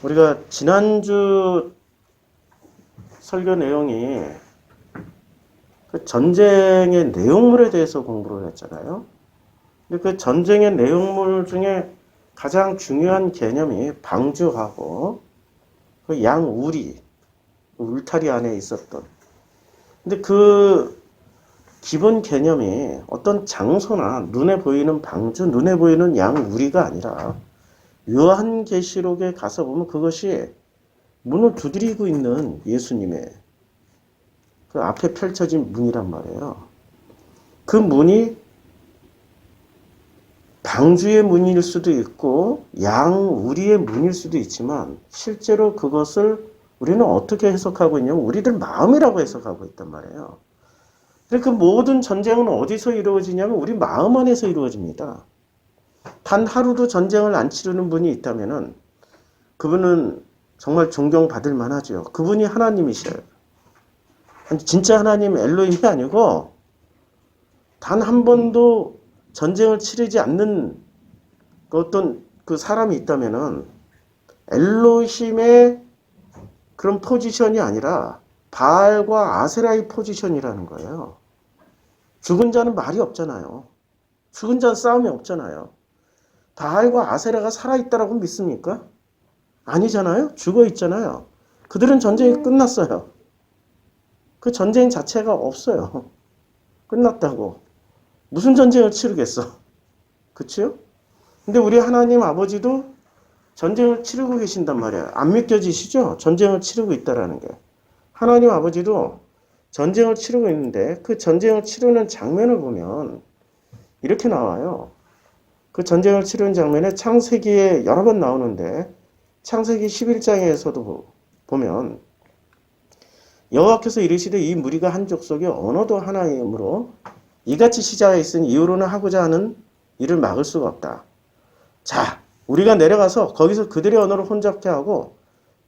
우리가 지난주 설교 내용이 그 전쟁의 내용물에 대해서 공부를 했잖아요. 근데 그 전쟁의 내용물 중에 가장 중요한 개념이 방주하고 그 양우리, 울타리 안에 있었던. 근데 그 기본 개념이 어떤 장소나 눈에 보이는 방주, 눈에 보이는 양우리가 아니라 요한계시록에 가서 보면 그것이 문을 두드리고 있는 예수님의 그 앞에 펼쳐진 문이란 말이에요. 그 문이 방주의 문일 수도 있고 양우리의 문일 수도 있지만 실제로 그것을 우리는 어떻게 해석하고 있냐면 우리들 마음이라고 해석하고 있단 말이에요. 그 모든 전쟁은 어디서 이루어지냐면 우리 마음 안에서 이루어집니다. 단 하루도 전쟁을 안 치르는 분이 있다면은 그분은 정말 존경받을 만하죠. 그분이 하나님이셔요. 진짜 하나님 엘로힘이 아니고 단 한 번도 전쟁을 치르지 않는 어떤 그 사람이 있다면은 엘로힘의 그런 포지션이 아니라 바알과 아세라의 포지션이라는 거예요. 죽은 자는 말이 없잖아요. 죽은 자는 싸움이 없잖아요. 바알과 아세라가 살아있다라고 믿습니까? 아니잖아요. 죽어 있잖아요. 그들은 전쟁이 끝났어요. 그 전쟁 자체가 없어요. 끝났다고. 무슨 전쟁을 치르겠어? 그치요? 근데 우리 하나님 아버지도 전쟁을 치르고 계신단 말이에요. 안 믿겨지시죠? 전쟁을 치르고 있다라는 게. 하나님 아버지도 전쟁을 치르고 있는데 그 전쟁을 치르는 장면을 보면 이렇게 나와요. 그 전쟁을 치르는 장면에 창세기에 여러 번 나오는데 창세기 11장에서도 보면 여호와께서 이르시되 이 무리가 한 족속이 언어도 하나이므로 이같이 시작에 있으니 이후로는 하고자 하는 일을 막을 수가 없다. 자, 우리가 내려가서 거기서 그들의 언어를 혼잡케 하고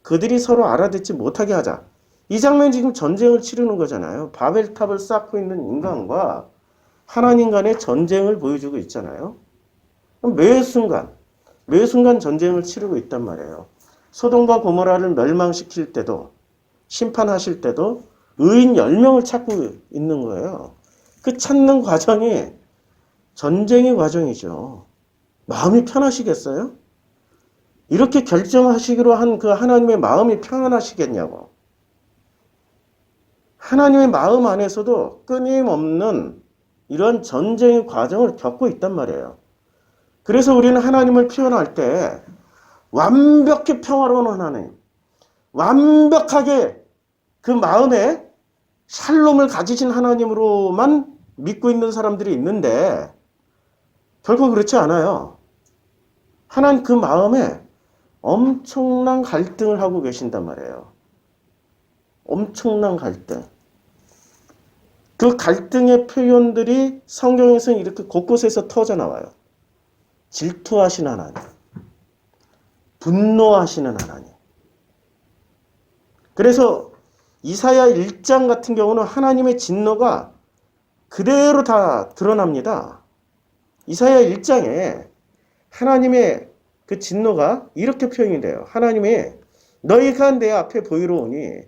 그들이 서로 알아듣지 못하게 하자. 이 장면이 지금 전쟁을 치르는 거잖아요. 바벨탑을 쌓고 있는 인간과 하나님 간의 전쟁을 보여주고 있잖아요. 매 순간 전쟁을 치르고 있단 말이에요. 소돔과 고모라를 멸망시킬 때도 심판하실 때도 의인 10명을 찾고 있는 거예요. 그 찾는 과정이 전쟁의 과정이죠. 마음이 편하시겠어요? 이렇게 결정하시기로 한 그 하나님의 마음이 편안하시겠냐고. 하나님의 마음 안에서도 끊임없는 이런 전쟁의 과정을 겪고 있단 말이에요. 그래서 우리는 하나님을 표현할 때 완벽히 평화로운 하나님, 완벽하게 그 마음에 샬롬을 가지신 하나님으로만 믿고 있는 사람들이 있는데 결코 그렇지 않아요. 하나님 그 마음에 엄청난 갈등을 하고 계신단 말이에요. 엄청난 갈등. 그 갈등의 표현들이 성경에서는 이렇게 곳곳에서 터져 나와요. 질투하시는 하나님, 분노하시는 하나님. 그래서 이사야 1장 같은 경우는 하나님의 진노가 그대로 다 드러납니다. 이사야 1장에 하나님의 그 진노가 이렇게 표현이 돼요. 하나님이 너희가 내 앞에 보이러 오니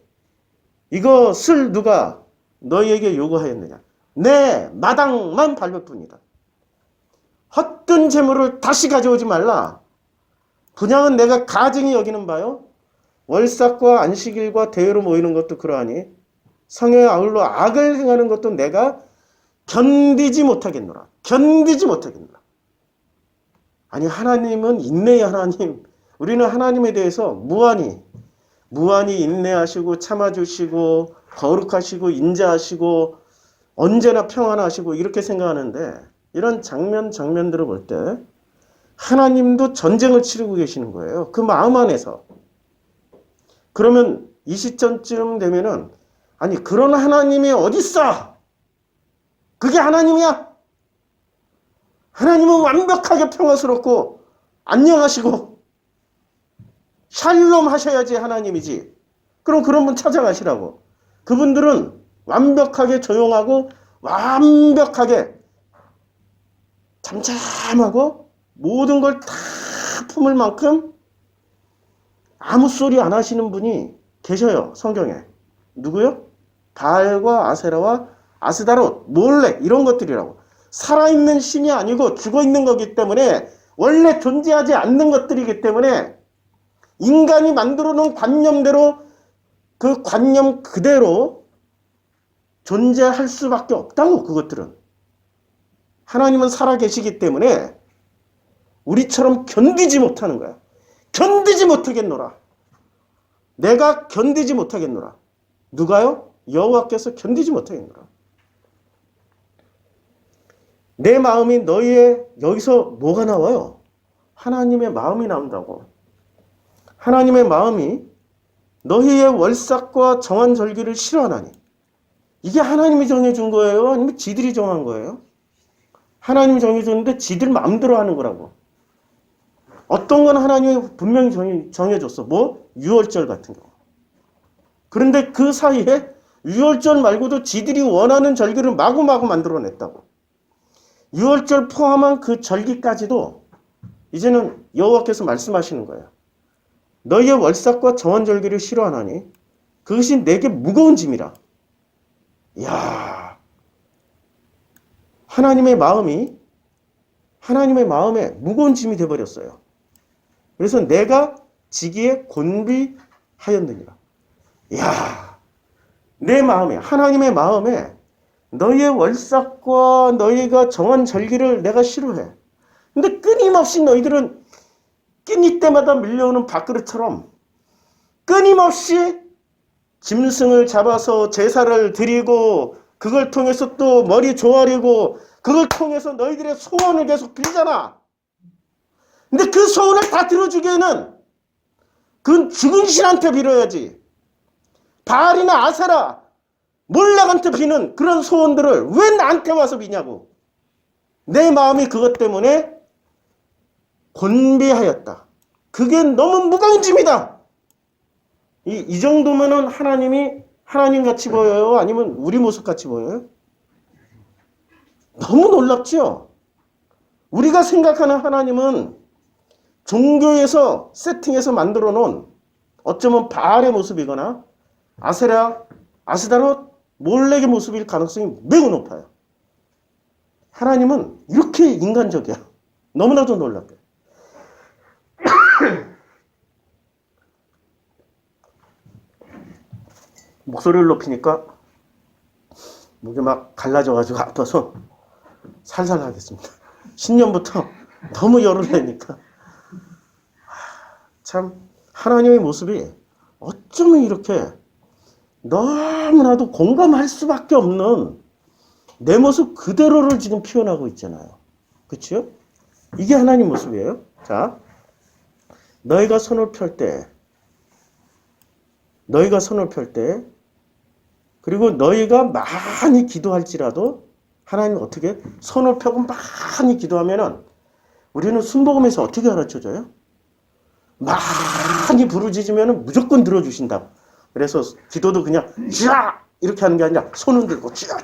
이것을 누가 너희에게 요구하였느냐. 내 마당만 밟을 뿐이다. 헛된 재물을 다시 가져오지 말라. 분양은 내가 가증히 여기는 바요. 월삭과 안식일과 대회로 모이는 것도 그러하니 성에 아울러 악을 행하는 것도 내가 견디지 못하겠노라. 견디지 못하겠노라. 아니 하나님은 인내의 하나님. 우리는 하나님에 대해서 무한히 인내하시고 참아주시고 거룩하시고 인자하시고 언제나 평안하시고 이렇게 생각하는데 이런 장면들을 볼 때 하나님도 전쟁을 치르고 계시는 거예요. 그 마음 안에서. 그러면 이 시점쯤 되면은 아니 그런 하나님이 어딨어? 그게 하나님이야? 하나님은 완벽하게 평화스럽고 안녕하시고 샬롬 하셔야지 하나님이지. 그럼 그런 분 찾아가시라고. 그분들은 완벽하게 조용하고 완벽하게 잠잠하고 모든 걸 다 품을 만큼 아무 소리 안 하시는 분이 계셔요, 성경에. 누구요? 바알과 아세라와 아스다롯, 몰렉 이런 것들이라고. 살아있는 신이 아니고 죽어있는 거기 때문에 원래 존재하지 않는 것들이기 때문에 인간이 만들어 놓은 관념대로 그 관념 그대로 존재할 수밖에 없다고. 그것들은 하나님은 살아계시기 때문에 우리처럼 견디지 못하는 거야. 견디지 못하겠노라. 내가 견디지 못하겠노라. 누가요? 여호와께서 견디지 못하겠노라. 내 마음이 너희의, 여기서 뭐가 나와요? 하나님의 마음이 나온다고. 하나님의 마음이 너희의 월삭과 정한 절기를 싫어하나니. 이게 하나님이 정해준 거예요? 아니면 지들이 정한 거예요? 하나님이 정해줬는데 지들 마음대로 하는 거라고. 어떤 건 하나님이 분명히 정해줬어. 뭐? 유월절 같은 경우. 그런데 그 사이에 유월절 말고도 지들이 원하는 절기를 마구마구 만들어냈다고. 유월절 포함한 그 절기까지도 이제는 여호와께서 말씀하시는 거예요. 너희의 월삭과 정한절기를 싫어하나니 그것이 내게 무거운 짐이라. 이야, 하나님의 마음에 무거운 짐이 되어버렸어요. 그래서 내가 지기에 곤비하였느니라. 이야, 내 마음에, 하나님의 마음에 너희의 월삭과 너희가 정한 절기를 내가 싫어해. 근데 끊임없이 너희들은 끼니 때마다 밀려오는 밥그릇처럼 끊임없이 짐승을 잡아서 제사를 드리고 그걸 통해서 또 머리 조아리고 그걸 통해서 너희들의 소원을 계속 빌잖아. 근데 그 소원을 다 들어주기에는 그건 죽은 신한테 빌어야지. 바알이나 아세라, 몰락한테 비는 그런 소원들을 왜 나한테 와서 비냐고. 내 마음이 그것 때문에 곤비하였다. 그게 너무 무거운 짐이다. 이 정도면은 하나님이 하나님 같이 보여요? 아니면 우리 모습 같이 보여요? 너무 놀랍죠? 우리가 생각하는 하나님은 종교에서 세팅해서 만들어 놓은 어쩌면 바알의 모습이거나 아세라, 아스다롯, 몰렉의 모습일 가능성이 매우 높아요. 하나님은 이렇게 인간적이야. 너무나도 놀랍게. 목소리를 높이니까 목이 막 갈라져가지고 아파서 살살 하겠습니다. 신년부터 너무 열을 내니까. 참 하나님의 모습이 어쩌면 이렇게 너무나도 공감할 수밖에 없는 내 모습 그대로를 지금 표현하고 있잖아요. 그렇죠? 이게 하나님 모습이에요. 자, 너희가 손을 펼 때 그리고 너희가 많이 기도할지라도 하나님은 어떻게 손을 펴고 많이 기도하면은 우리는 순복음에서 어떻게 가르쳐줘요? 많이 부르짖으면 무조건 들어주신다. 그래서 기도도 그냥 쥐야 이렇게 하는 게 아니라 손은 들고 쥐야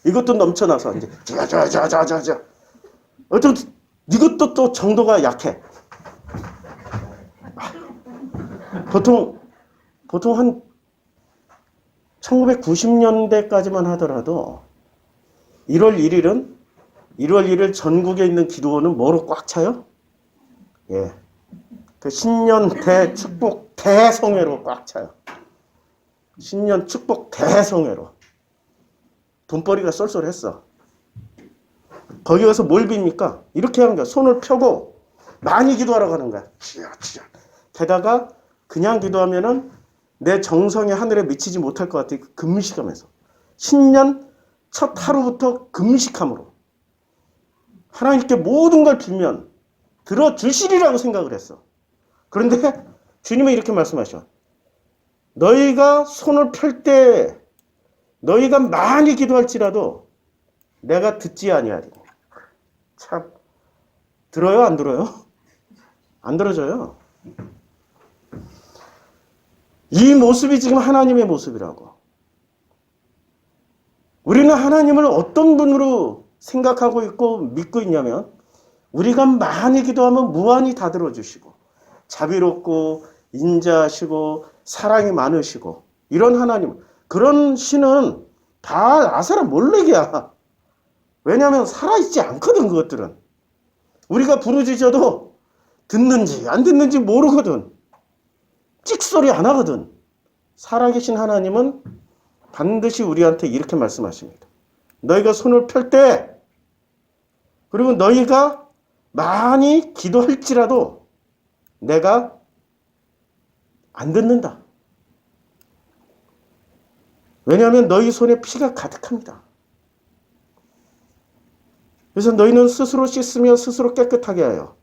이것도 넘쳐나서 이제 쥐야 어떤 이것도 또 정도가 약해. 보통 한 1990년대까지만 하더라도 1월 1일 전국에 있는 기도원은 뭐로 꽉 차요? 예. 그 신년 대축복 대성회로 꽉 차요. 신년 축복 대성회로. 돈벌이가 쏠쏠했어. 거기 가서 뭘 빕니까? 이렇게 하는 거야. 손을 펴고 많이 기도하라고 하는 거야. 게다가 그냥 기도하면은 내 정성이 하늘에 미치지 못할 것 같아. 금식하면서. 신년 첫 하루부터 금식함으로. 하나님께 모든 걸 빌면 들어주시리라고 생각을 했어. 그런데 주님은 이렇게 말씀하셔. 너희가 손을 펼 때 너희가 많이 기도할지라도 내가 듣지 아니하리니. 참 들어요? 안 들어요? 안 들어져요. 이 모습이 지금 하나님의 모습이라고. 우리는 하나님을 어떤 분으로 생각하고 있고 믿고 있냐면 우리가 많이 기도하면 무한히 다 들어주시고 자비롭고 인자하시고 사랑이 많으시고 이런 하나님, 그런 신은 바알 아세라 몰렉이야. 왜냐하면 살아있지 않거든. 그것들은 우리가 부르짖어도 듣는지 안 듣는지 모르거든. 찍소리 안 하거든. 살아계신 하나님은 반드시 우리한테 이렇게 말씀하십니다. 너희가 손을 펼 때, 그리고 너희가 많이 기도할지라도 내가 안 듣는다. 왜냐하면 너희 손에 피가 가득합니다. 그래서 너희는 스스로 씻으며 스스로 깨끗하게 하여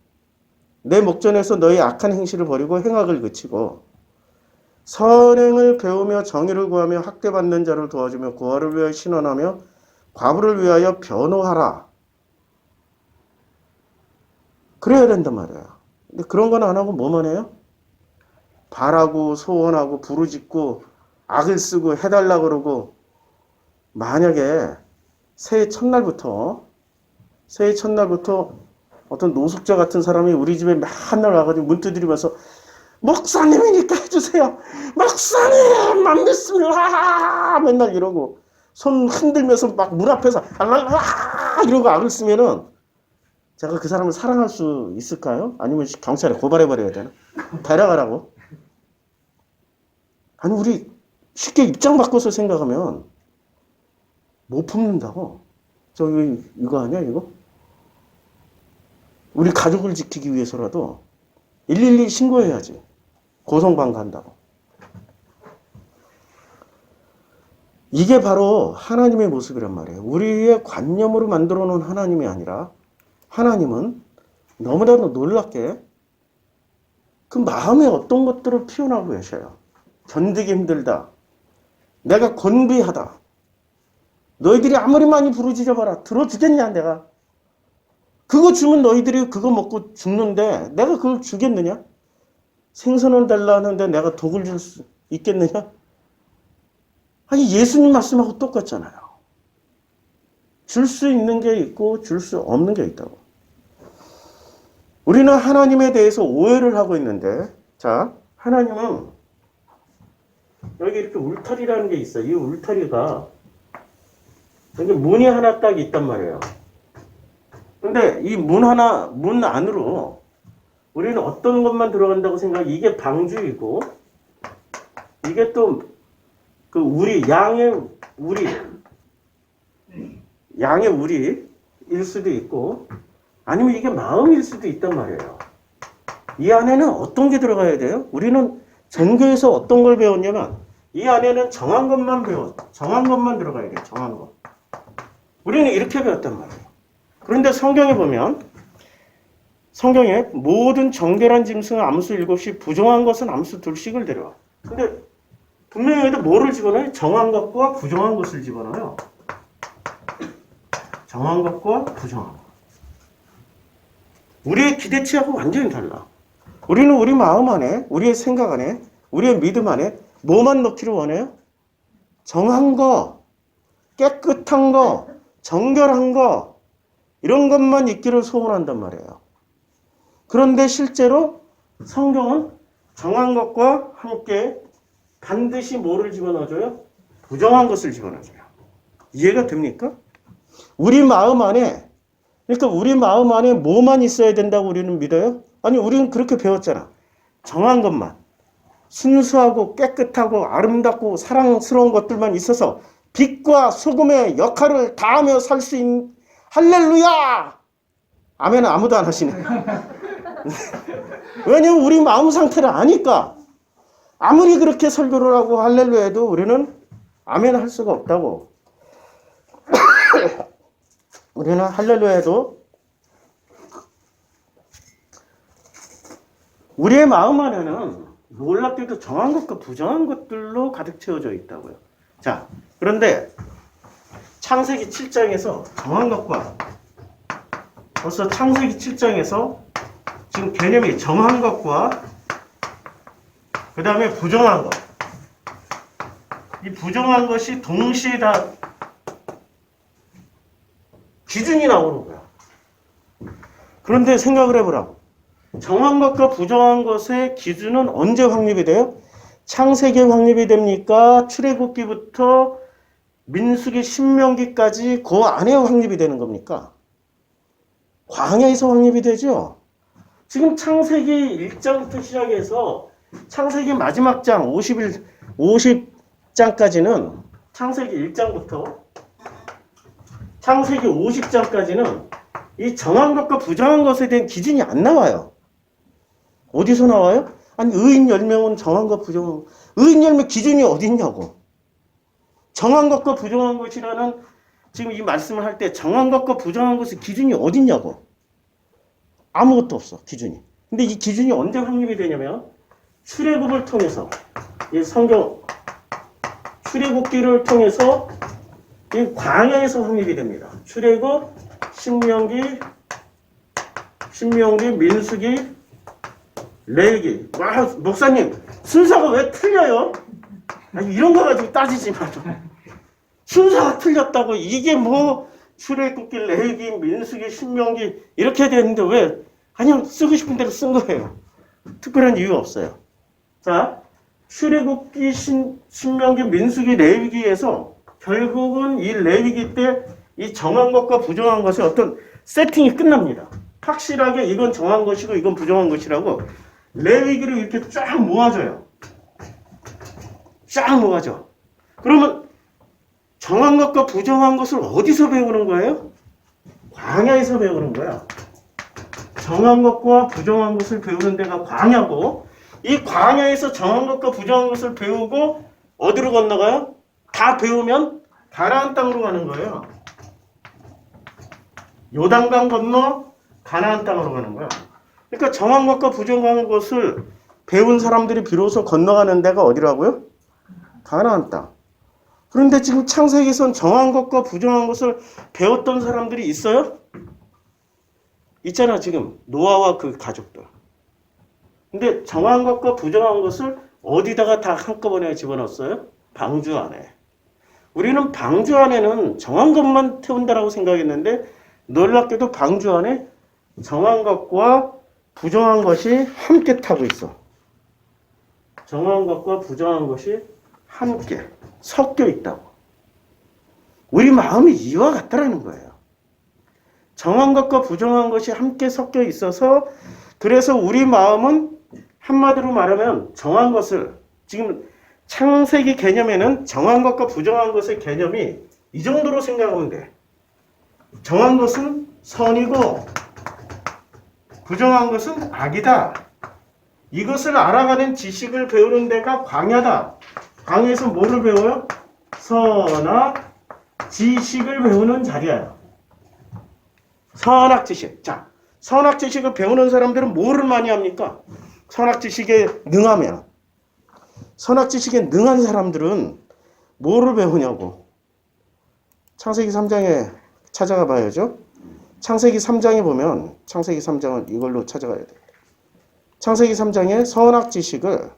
내 목전에서 너희 악한 행실을 버리고 행악을 그치고 선행을 배우며 정의를 구하며 학대받는 자를 도와주며 고아를 위하여 신원하며 과부를 위하여 변호하라. 그래야 된단 말이에요. 근데 그런 건 안 하고 뭐만 해요? 바라고 소원하고 부르짖고 악을 쓰고 해달라 그러고, 만약에 새해 첫날부터 어떤 노숙자 같은 사람이 우리 집에 맨날 와가지고 문 두드리면서 목사님이니까 해주세요. 목사님만 믿으면 맨날 이러고 손 흔들면서 막 문 앞에서 이러고 악을 쓰면은 제가 그 사람을 사랑할 수 있을까요? 아니면 경찰에 고발해버려야 되나? 데려가라고? 아니, 우리 쉽게 입장 바꿔서 생각하면 못 품는다고. 저기 이거 아니야 이거? 우리 가족을 지키기 위해서라도 112 신고해야지. 고성방 간다고. 이게 바로 하나님의 모습이란 말이에요. 우리의 관념으로 만들어 놓은 하나님이 아니라, 하나님은 너무나도 놀랍게 그 마음에 어떤 것들을 표현하고 계셔요. 견디기 힘들다. 내가 곤비하다. 너희들이 아무리 많이 부르짖어봐라. 들어주겠냐 내가. 그거 주면 너희들이 그거 먹고 죽는데 내가 그걸 주겠느냐? 생선을 달라 하는데 내가 독을 줄 수 있겠느냐? 아니, 예수님 말씀하고 똑같잖아요. 줄 수 있는 게 있고 줄 수 없는 게 있다고. 우리는 하나님에 대해서 오해를 하고 있는데, 자, 하나님은 여기 이렇게 울타리라는 게 있어요. 이 울타리가 여기 문이 하나 딱 있단 말이에요. 근데 이 문 안으로 우리는 어떤 것만 들어간다고 생각해? 이게 방주이고, 이게 또 그 양의 우리일 수도 있고, 아니면 이게 마음일 수도 있단 말이에요. 이 안에는 어떤 게 들어가야 돼요? 우리는 전교에서 어떤 걸 배웠냐면, 이 안에는 정한 것만 들어가야 돼요. 정한 것. 우리는 이렇게 배웠단 말이에요. 그런데 성경에 보면, 성경에 모든 정결한 짐승은 암수 7씩, 부정한 것은 암수 2씩을 데려와. 근데 분명히 여기다 뭐를 집어넣어요? 정한 것과 부정한 것을 집어넣어요. 정한 것과 부정한 것. 우리의 기대치하고 완전히 달라. 우리는 우리 마음 안에, 우리의 생각 안에, 우리의 믿음 안에 뭐만 넣기를 원해요? 정한 거, 깨끗한 거, 정결한 거, 이런 것만 있기를 소원한단 말이에요. 그런데 실제로 성경은 정한 것과 함께 반드시 뭐를 집어넣어줘요? 부정한 것을 집어넣어줘요. 이해가 됩니까? 우리 마음 안에, 그러니까 우리 마음 안에 뭐만 있어야 된다고 우리는 믿어요? 아니, 우리는 그렇게 배웠잖아. 정한 것만. 순수하고 깨끗하고 아름답고 사랑스러운 것들만 있어서 빛과 소금의 역할을 다하며 살 수 있는, 할렐루야! 아멘은 아무도 안 하시네. 왜냐면 우리 마음 상태를 아니까. 아무리 그렇게 설교를 하고 할렐루야 해도 우리는 아멘 할 수가 없다고. 우리는 할렐루야 해도 우리의 마음 안에는 놀랍게도 정한 것과 부정한 것들로 가득 채워져 있다고요. 자, 그런데 창세기 7장에서 정한 것과, 벌써 창세기 7장에서 지금 개념이 정한 것과 그 다음에 부정한 것. 이 부정한 것이 동시에 다 기준이 나오는 거야. 그런데 생각을 해보라고. 정한 것과 부정한 것의 기준은 언제 확립이 돼요? 창세기에 확립이 됩니까? 출애굽기부터 민수기 신명기까지 그 안에 확립이 되는 겁니까? 광야에서 확립이 되죠. 지금 창세기 1장부터 시작해서 창세기 마지막 장 50장까지는 창세기 1장부터 창세기 50장까지는 이 정한 것과 부정한 것에 대한 기준이 안 나와요. 어디서 나와요? 아니 의인 10명은 정한 것 부정한 것. 의인 10명 기준이 어디 있냐고. 정한 것과 부정한 것이라는 지금 이 말씀을 할 때 정한 것과 부정한 것의 기준이 어디 있냐고. 아무것도 없어 기준이. 근데 이 기준이 언제 확립이 되냐면 출애굽을 통해서 이 성경 출애굽기를 통해서 이 광야에서 확립이 됩니다. 출애굽, 신명기, 민수기, 레위기. 와, 목사님 순서가 왜 틀려요? 아니, 이런 거 가지고 따지지 마죠. 순서가 틀렸다고 이게 뭐 출애굽기, 레위기, 민수기, 신명기 이렇게 되는데 왜 그냥 쓰고 싶은 대로 쓴 거예요. 특별한 이유 없어요. 자, 출애굽기, 신명기, 민수기, 레위기에서 결국은 이 레위기 때 이 정한 것과 부정한 것의 어떤 세팅이 끝납니다. 확실하게 이건 정한 것이고 이건 부정한 것이라고 레위기를 이렇게 쫙 모아줘요. 쫙 모아줘. 그러면 정한 것과 부정한 것을 어디서 배우는 거예요? 광야에서 배우는 거야. 정한 것과 부정한 것을 배우는 데가 광야고 이 광야에서 정한 것과 부정한 것을 배우고 어디로 건너가요? 다 배우면 가나안 땅으로 가는 거예요. 요단강 건너 가나안 땅으로 가는 거야. 그러니까 정한 것과 부정한 것을 배운 사람들이 비로소 건너가는 데가 어디라고요? 가나안 땅. 그런데 지금 창세기에선 정한 것과 부정한 것을 배웠던 사람들이 있어요? 있잖아 지금 노아와 그 가족들. 근데 정한 것과 부정한 것을 어디다가 다 한꺼번에 집어넣었어요? 방주 안에. 우리는 방주 안에는 정한 것만 태운다라고 생각했는데 놀랍게도 방주 안에 정한 것과 부정한 것이 함께 타고 있어. 정한 것과 부정한 것이 함께 섞여 있다고. 우리 마음이 이와 같다라는 거예요. 정한 것과 부정한 것이 함께 섞여 있어서 그래서 우리 마음은 한마디로 말하면 정한 것을 지금 창세기 개념에는 정한 것과 부정한 것의 개념이 이 정도로 생각하면 돼. 정한 것은 선이고 부정한 것은 악이다. 이것을 알아가는 지식을 배우는 데가 광야다. 광야에서 뭐를 배워요? 선악 지식을 배우는 자리야. 선악 지식. 자, 선악 지식을 배우는 사람들은 뭐를 많이 합니까? 선악 지식에 능하면. 선악 지식에 능한 사람들은 뭐를 배우냐고. 창세기 3장에 찾아가 봐야죠. 창세기 3장에 보면 창세기 3장은 이걸로 찾아가야 돼. 창세기 3장에 선악 지식을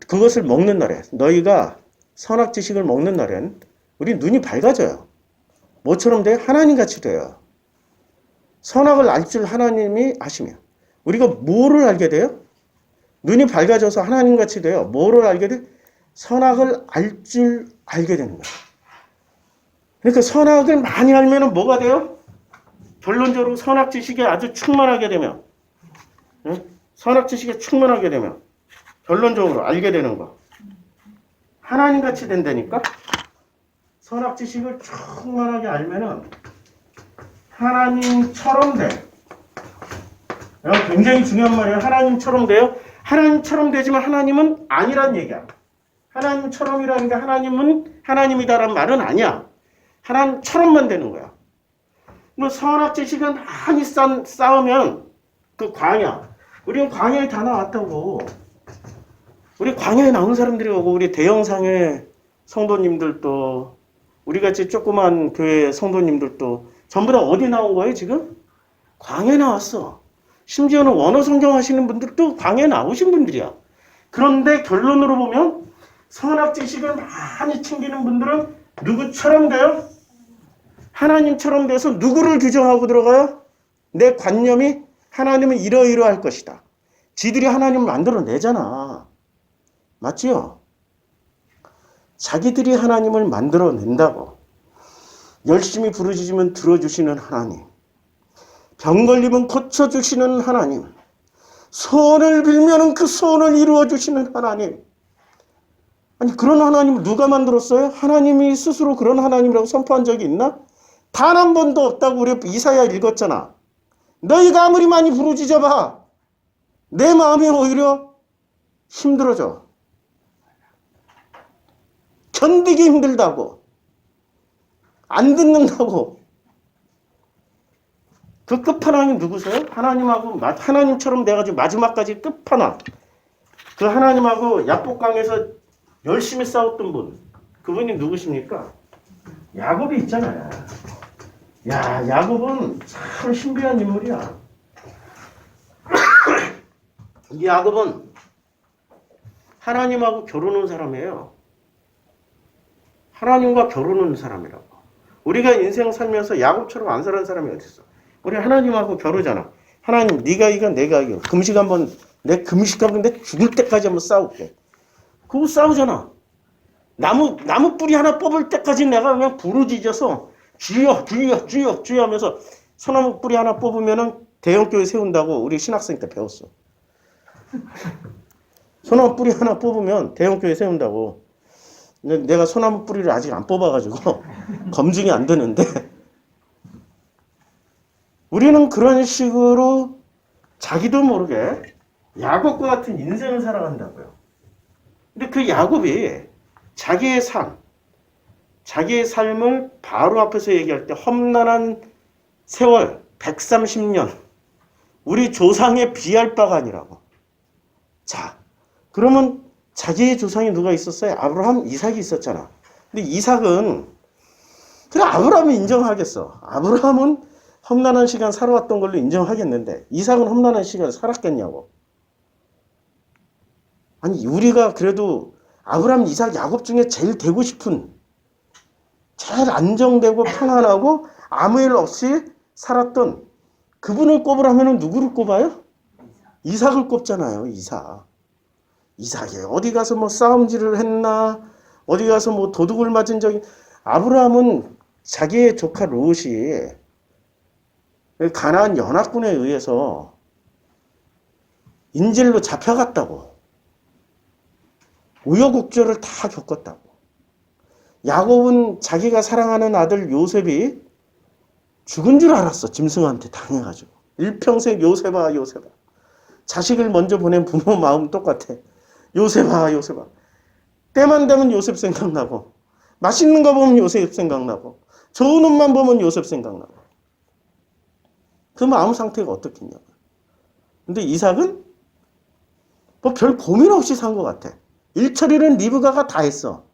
그것을 먹는 날에 너희가 선악 지식을 먹는 날엔 우리 눈이 밝아져요. 뭐처럼 돼요? 하나님같이 돼요. 선악을 알 줄 하나님이 아시면 우리가 뭐를 알게 돼요? 눈이 밝아져서 하나님같이 돼요. 뭐를 알게 돼? 선악을 알 줄 알게 되는 거예요. 그러니까 선악을 많이 알면 뭐가 돼요? 결론적으로 선악 지식에 아주 충만하게 되면 선악 지식에 충만하게 되면 결론적으로 알게 되는 거. 하나님같이 된다니까? 선악 지식을 충만하게 알면은 하나님처럼 돼. 굉장히 중요한 말이에요. 하나님처럼 돼요. 하나님처럼 되지만 하나님은 아니란 얘기야. 하나님처럼이라는 게 하나님은 하나님이다라는 말은 아니야. 하나님처럼만 되는 거야. 뭐 선악 지식은 많이 쌓으면 그 광야. 우리는 광야에 다 나왔다고. 우리 광야에 나온 사람들이 오고 우리 대형상의 성도님들도 우리같이 조그만 교회 성도님들도 전부 다 어디 나온 거예요 지금? 광야에 나왔어. 심지어는 원어 성경 하시는 분들도 광야에 나오신 분들이야. 그런데 결론으로 보면 선악 지식을 많이 챙기는 분들은 누구처럼 돼요? 하나님처럼 돼서 누구를 규정하고 들어가요? 내 관념이 하나님은 이러이러할 것이다. 지들이 하나님을 만들어내잖아. 맞지요? 자기들이 하나님을 만들어낸다고. 열심히 부르짖으면 들어주시는 하나님. 병 걸리면 고쳐주시는 하나님. 소원을 빌면 그 소원을 이루어주시는 하나님. 아니 그런 하나님을 누가 만들었어요? 하나님이 스스로 그런 하나님이라고 선포한 적이 있나? 단 한 번도 없다고 우리 이사야 읽었잖아. 너희가 아무리 많이 부르짖어봐. 내 마음이 오히려 힘들어져. 견디기 힘들다고. 안 듣는다고. 그 끝판왕이 누구세요? 하나님처럼 돼가지고 마지막까지 끝판왕. 그 하나님하고 야복강에서 열심히 싸웠던 분. 그분이 누구십니까? 야곱이 있잖아요. 야, 야곱은 참 신비한 인물이야. 이 야곱은 하나님하고 결혼한 사람이에요. 하나님과 결혼한 사람이라고. 우리가 인생 살면서 야곱처럼 안 살아는 사람이 어디 있어? 우리 하나님하고 결혼하잖아. 하나님, 네가 이겨, 내가 이겨. 금식 한번, 내 죽을 때까지 한번 싸울게. 그거 싸우잖아. 나무 뿌리 하나 뽑을 때까지 내가 그냥 부르짖어서 주여, 주여, 주여, 주여 하면서 소나무 뿌리 하나 뽑으면은 대형교회 세운다고 우리 신학생 때 배웠어. 소나무 뿌리 하나 뽑으면 대형교회 세운다고. 내가 소나무 뿌리를 아직 안 뽑아가지고 검증이 안 되는데 우리는 그런 식으로 자기도 모르게 야곱과 같은 인생을 살아간다고요. 근데 그 야곱이 자기의 삶을 바로 앞에서 얘기할 때 험난한 세월 130년 우리 조상에 비할 바가 아니라고. 자, 그러면 자기의 조상이 누가 있었어요? 아브라함, 이삭이 있었잖아. 근데 이삭은 그래 아브라함은 인정하겠어. 아브라함은 험난한 시간 살아왔던 걸로 인정하겠는데 이삭은 험난한 시간 살았겠냐고. 아니 우리가 그래도 아브라함, 이삭, 야곱 중에 제일 되고 싶은 제일 안정되고 평안하고 아무 일 없이 살았던 그분을 꼽으라면 누구를 꼽아요? 이삭을 꼽잖아요. 이삭이 어디 가서 뭐 싸움질을 했나 어디 가서 뭐 도둑을 맞은 적이 아브라함은 자기의 조카 롯이 가나안 연합군에 의해서 인질로 잡혀갔다고. 우여곡절을 다 겪었다고. 야곱은 자기가 사랑하는 아들 요셉이 죽은 줄 알았어. 짐승한테 당해가지고. 일평생 요셉아 요셉아. 자식을 먼저 보낸 부모 마음 똑같아. 요셉아 요셉아. 때만 되면 요셉 생각나고 맛있는 거 보면 요셉 생각나고 좋은 옷만 보면 요셉 생각나고 그 마음 상태가 어떻겠냐고. 근데 이삭은 뭐 별 고민 없이 산 것 같아. 일처리는 리브가가 다 했어.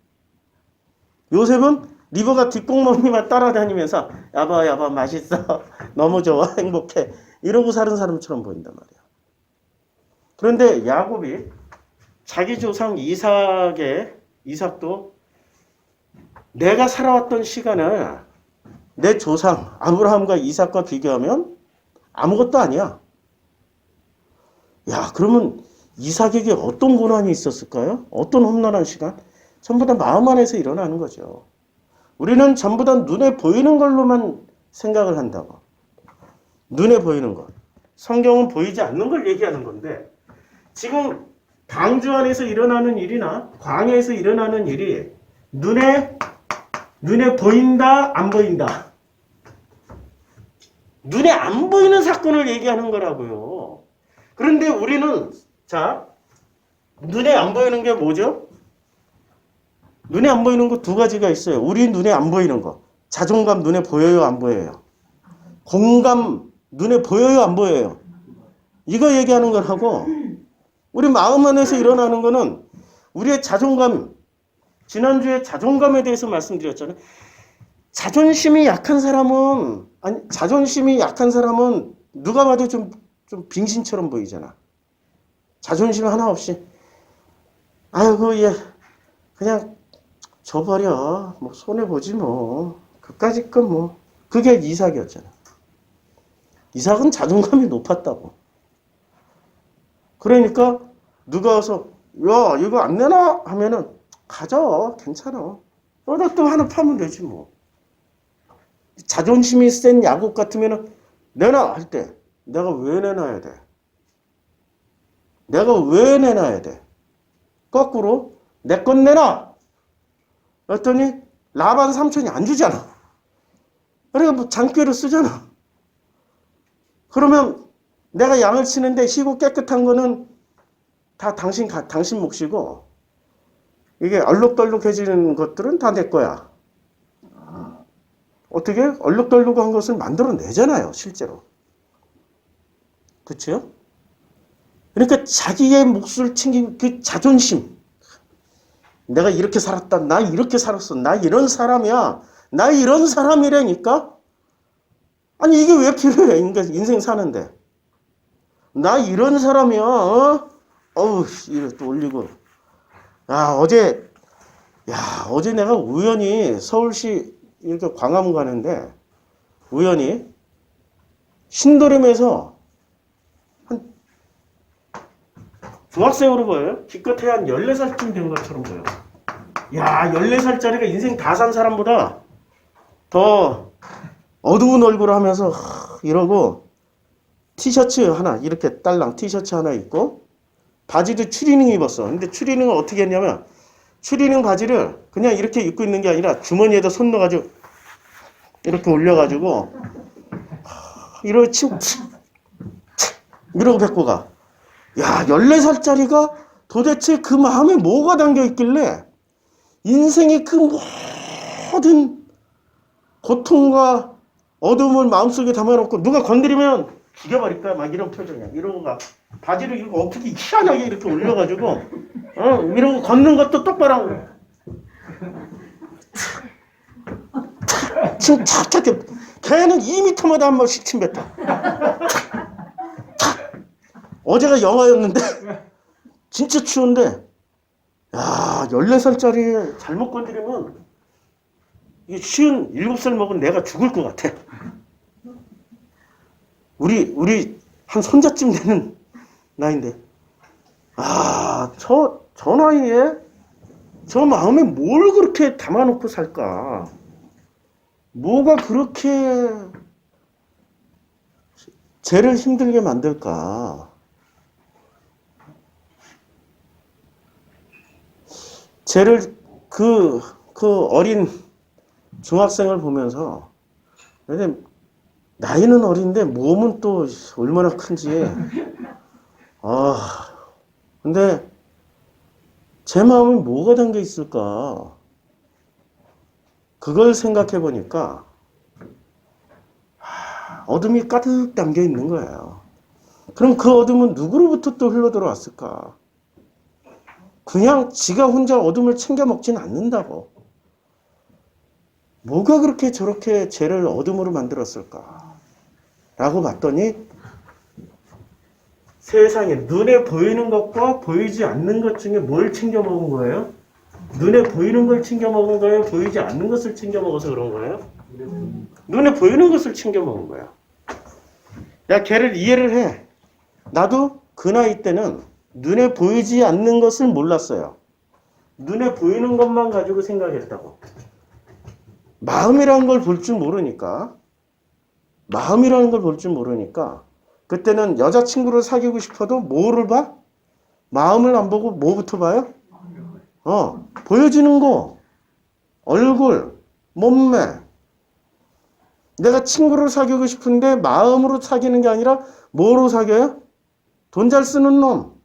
요셉은 리브가 뒷공무니만 따라다니면서 야바 맛있어 너무 좋아 행복해 이러고 사는 사람처럼 보인단 말이야. 그런데 야곱이 자기 조상 이삭도 내가 살아왔던 시간을 내 조상 아브라함과 이삭과 비교하면 아무것도 아니야. 야, 그러면 이삭에게 어떤 고난이 있었을까요? 어떤 험난한 시간? 전부 다 마음 안에서 일어나는 거죠. 우리는 전부 다 눈에 보이는 걸로만 생각을 한다고. 눈에 보이는 것. 성경은 보이지 않는 걸 얘기하는 건데 지금 방주 안에서 일어나는 일이나 광야에서 일어나는 일이 눈에 보인다, 안 보인다. 눈에 안 보이는 사건을 얘기하는 거라고요. 그런데 우리는 자, 눈에 안 보이는 게 뭐죠? 눈에 안 보이는 거 두 가지가 있어요. 우리 눈에 안 보이는 거. 자존감 눈에 보여요, 안 보여요? 공감 눈에 보여요, 안 보여요? 이거 얘기하는 거라고. 우리 마음 안에서 일어나는 거는 우리의 자존감. 지난주에 자존감에 대해서 말씀드렸잖아요. 자존심이 약한 사람은 누가 봐도 좀 빙신처럼 보이잖아. 자존심 하나 없이 아이고 얘 그냥 줘버려 뭐 손해보지 뭐 그까짓 건 뭐 그게 이삭이었잖아. 이삭은 자존감이 높았다고. 그러니까 누가 와서 야 이거 안 내놔 하면은 가져 괜찮아. 너가 또 하나 파면 되지 뭐. 자존심이 센 야곱 같으면은 내놔 할 때 내가 왜 내놔야 돼? 내가 왜 내놔야 돼? 거꾸로 내 건 내놔. 그랬더니 라반 삼촌이 안 주잖아. 그러니까 뭐 장꾀를 쓰잖아. 그러면 내가 양을 치는데 희고 깨끗한 거는 다 당신 몫이고 이게 얼룩덜룩해지는 것들은 다 내 거야. 어떻게 얼룩덜룩한 것을 만들어내잖아요, 실제로. 그렇죠? 그러니까 자기의 몫을 챙긴 그 자존심. 내가 이렇게 살았다. 나 이렇게 살았어. 나 이런 사람이야. 나 이런 사람이라니까? 아니 이게 왜 필요해? 인생 사는데. 나 이런 사람이야. 어우, 이래 또 올리고. 어제 내가 우연히 서울시 이렇게 광화문 가는데 우연히 신도림에서 한 중학생으로 보여요. 기껏해야 한 14살쯤 된 것처럼 보여. 야, 14살짜리가 인생 다 산 사람보다 더 어두운 얼굴을 하면서 이러고 티셔츠 하나 이렇게 딸랑 티셔츠 하나 입고 바지도 추리닝 입었어. 근데 추리닝을 어떻게 했냐면 추리닝 바지를 그냥 이렇게 입고 있는 게 아니라 주머니에다 손 넣어가지고 이렇게 올려가지고 이러고 이러고 뱉고 가. 야, 14살짜리가 도대체 그 마음에 뭐가 담겨 있길래 인생의 그 모든 고통과 어둠을 마음속에 담아놓고 누가 건드리면 죽여버릴 거야. 막 이런 표정이야. 이러고 가. 바지를 이렇게 어떻게 희한하게 이렇게 올려가지고 이러고 걷는 것도 똑바로 하고 침착하게 걔는 2m마다 한 번씩 침 뱉어. 어제가 영하였는데 진짜 추운데 야 14살짜리 잘못 건드리면 이게 57살 먹은 내가 죽을 것 같아. 우리 한 손자쯤 되는 나이인데 저 나이에 저 마음에 뭘 그렇게 담아놓고 살까? 뭐가 그렇게 쟤를 힘들게 만들까? 쟤를 그 어린 중학생을 보면서 나이는 어린데 몸은 또 얼마나 큰지 근데 제 마음에 뭐가 담겨 있을까? 그걸 생각해 보니까 어둠이 가득 담겨 있는 거예요. 그럼 그 어둠은 누구로부터 또 흘러 들어왔을까? 그냥 지가 혼자 어둠을 챙겨 먹지는 않는다고. 뭐가 그렇게 저렇게 쟤를 어둠으로 만들었을까? 라고 봤더니 세상에 눈에 보이는 것과 보이지 않는 것 중에 뭘 챙겨 먹은 거예요? 눈에 보이는 걸 챙겨 먹은 거예요? 보이지 않는 것을 챙겨 먹어서 그런 거예요? 눈에 보이는 것을 챙겨 먹은 거야. 야, 걔를 이해를 해. 나도 그 나이 때는 눈에 보이지 않는 것을 몰랐어요. 눈에 보이는 것만 가지고 생각했다고. 마음이라는 걸 볼 줄 모르니까 그때는 여자친구를 사귀고 싶어도 뭐를 봐? 마음을 안 보고 뭐부터 봐요? 보여지는 거, 얼굴, 몸매. 내가 친구를 사귀고 싶은데 마음으로 사귀는 게 아니라 뭐로 사귀어요? 돈 잘 쓰는 놈.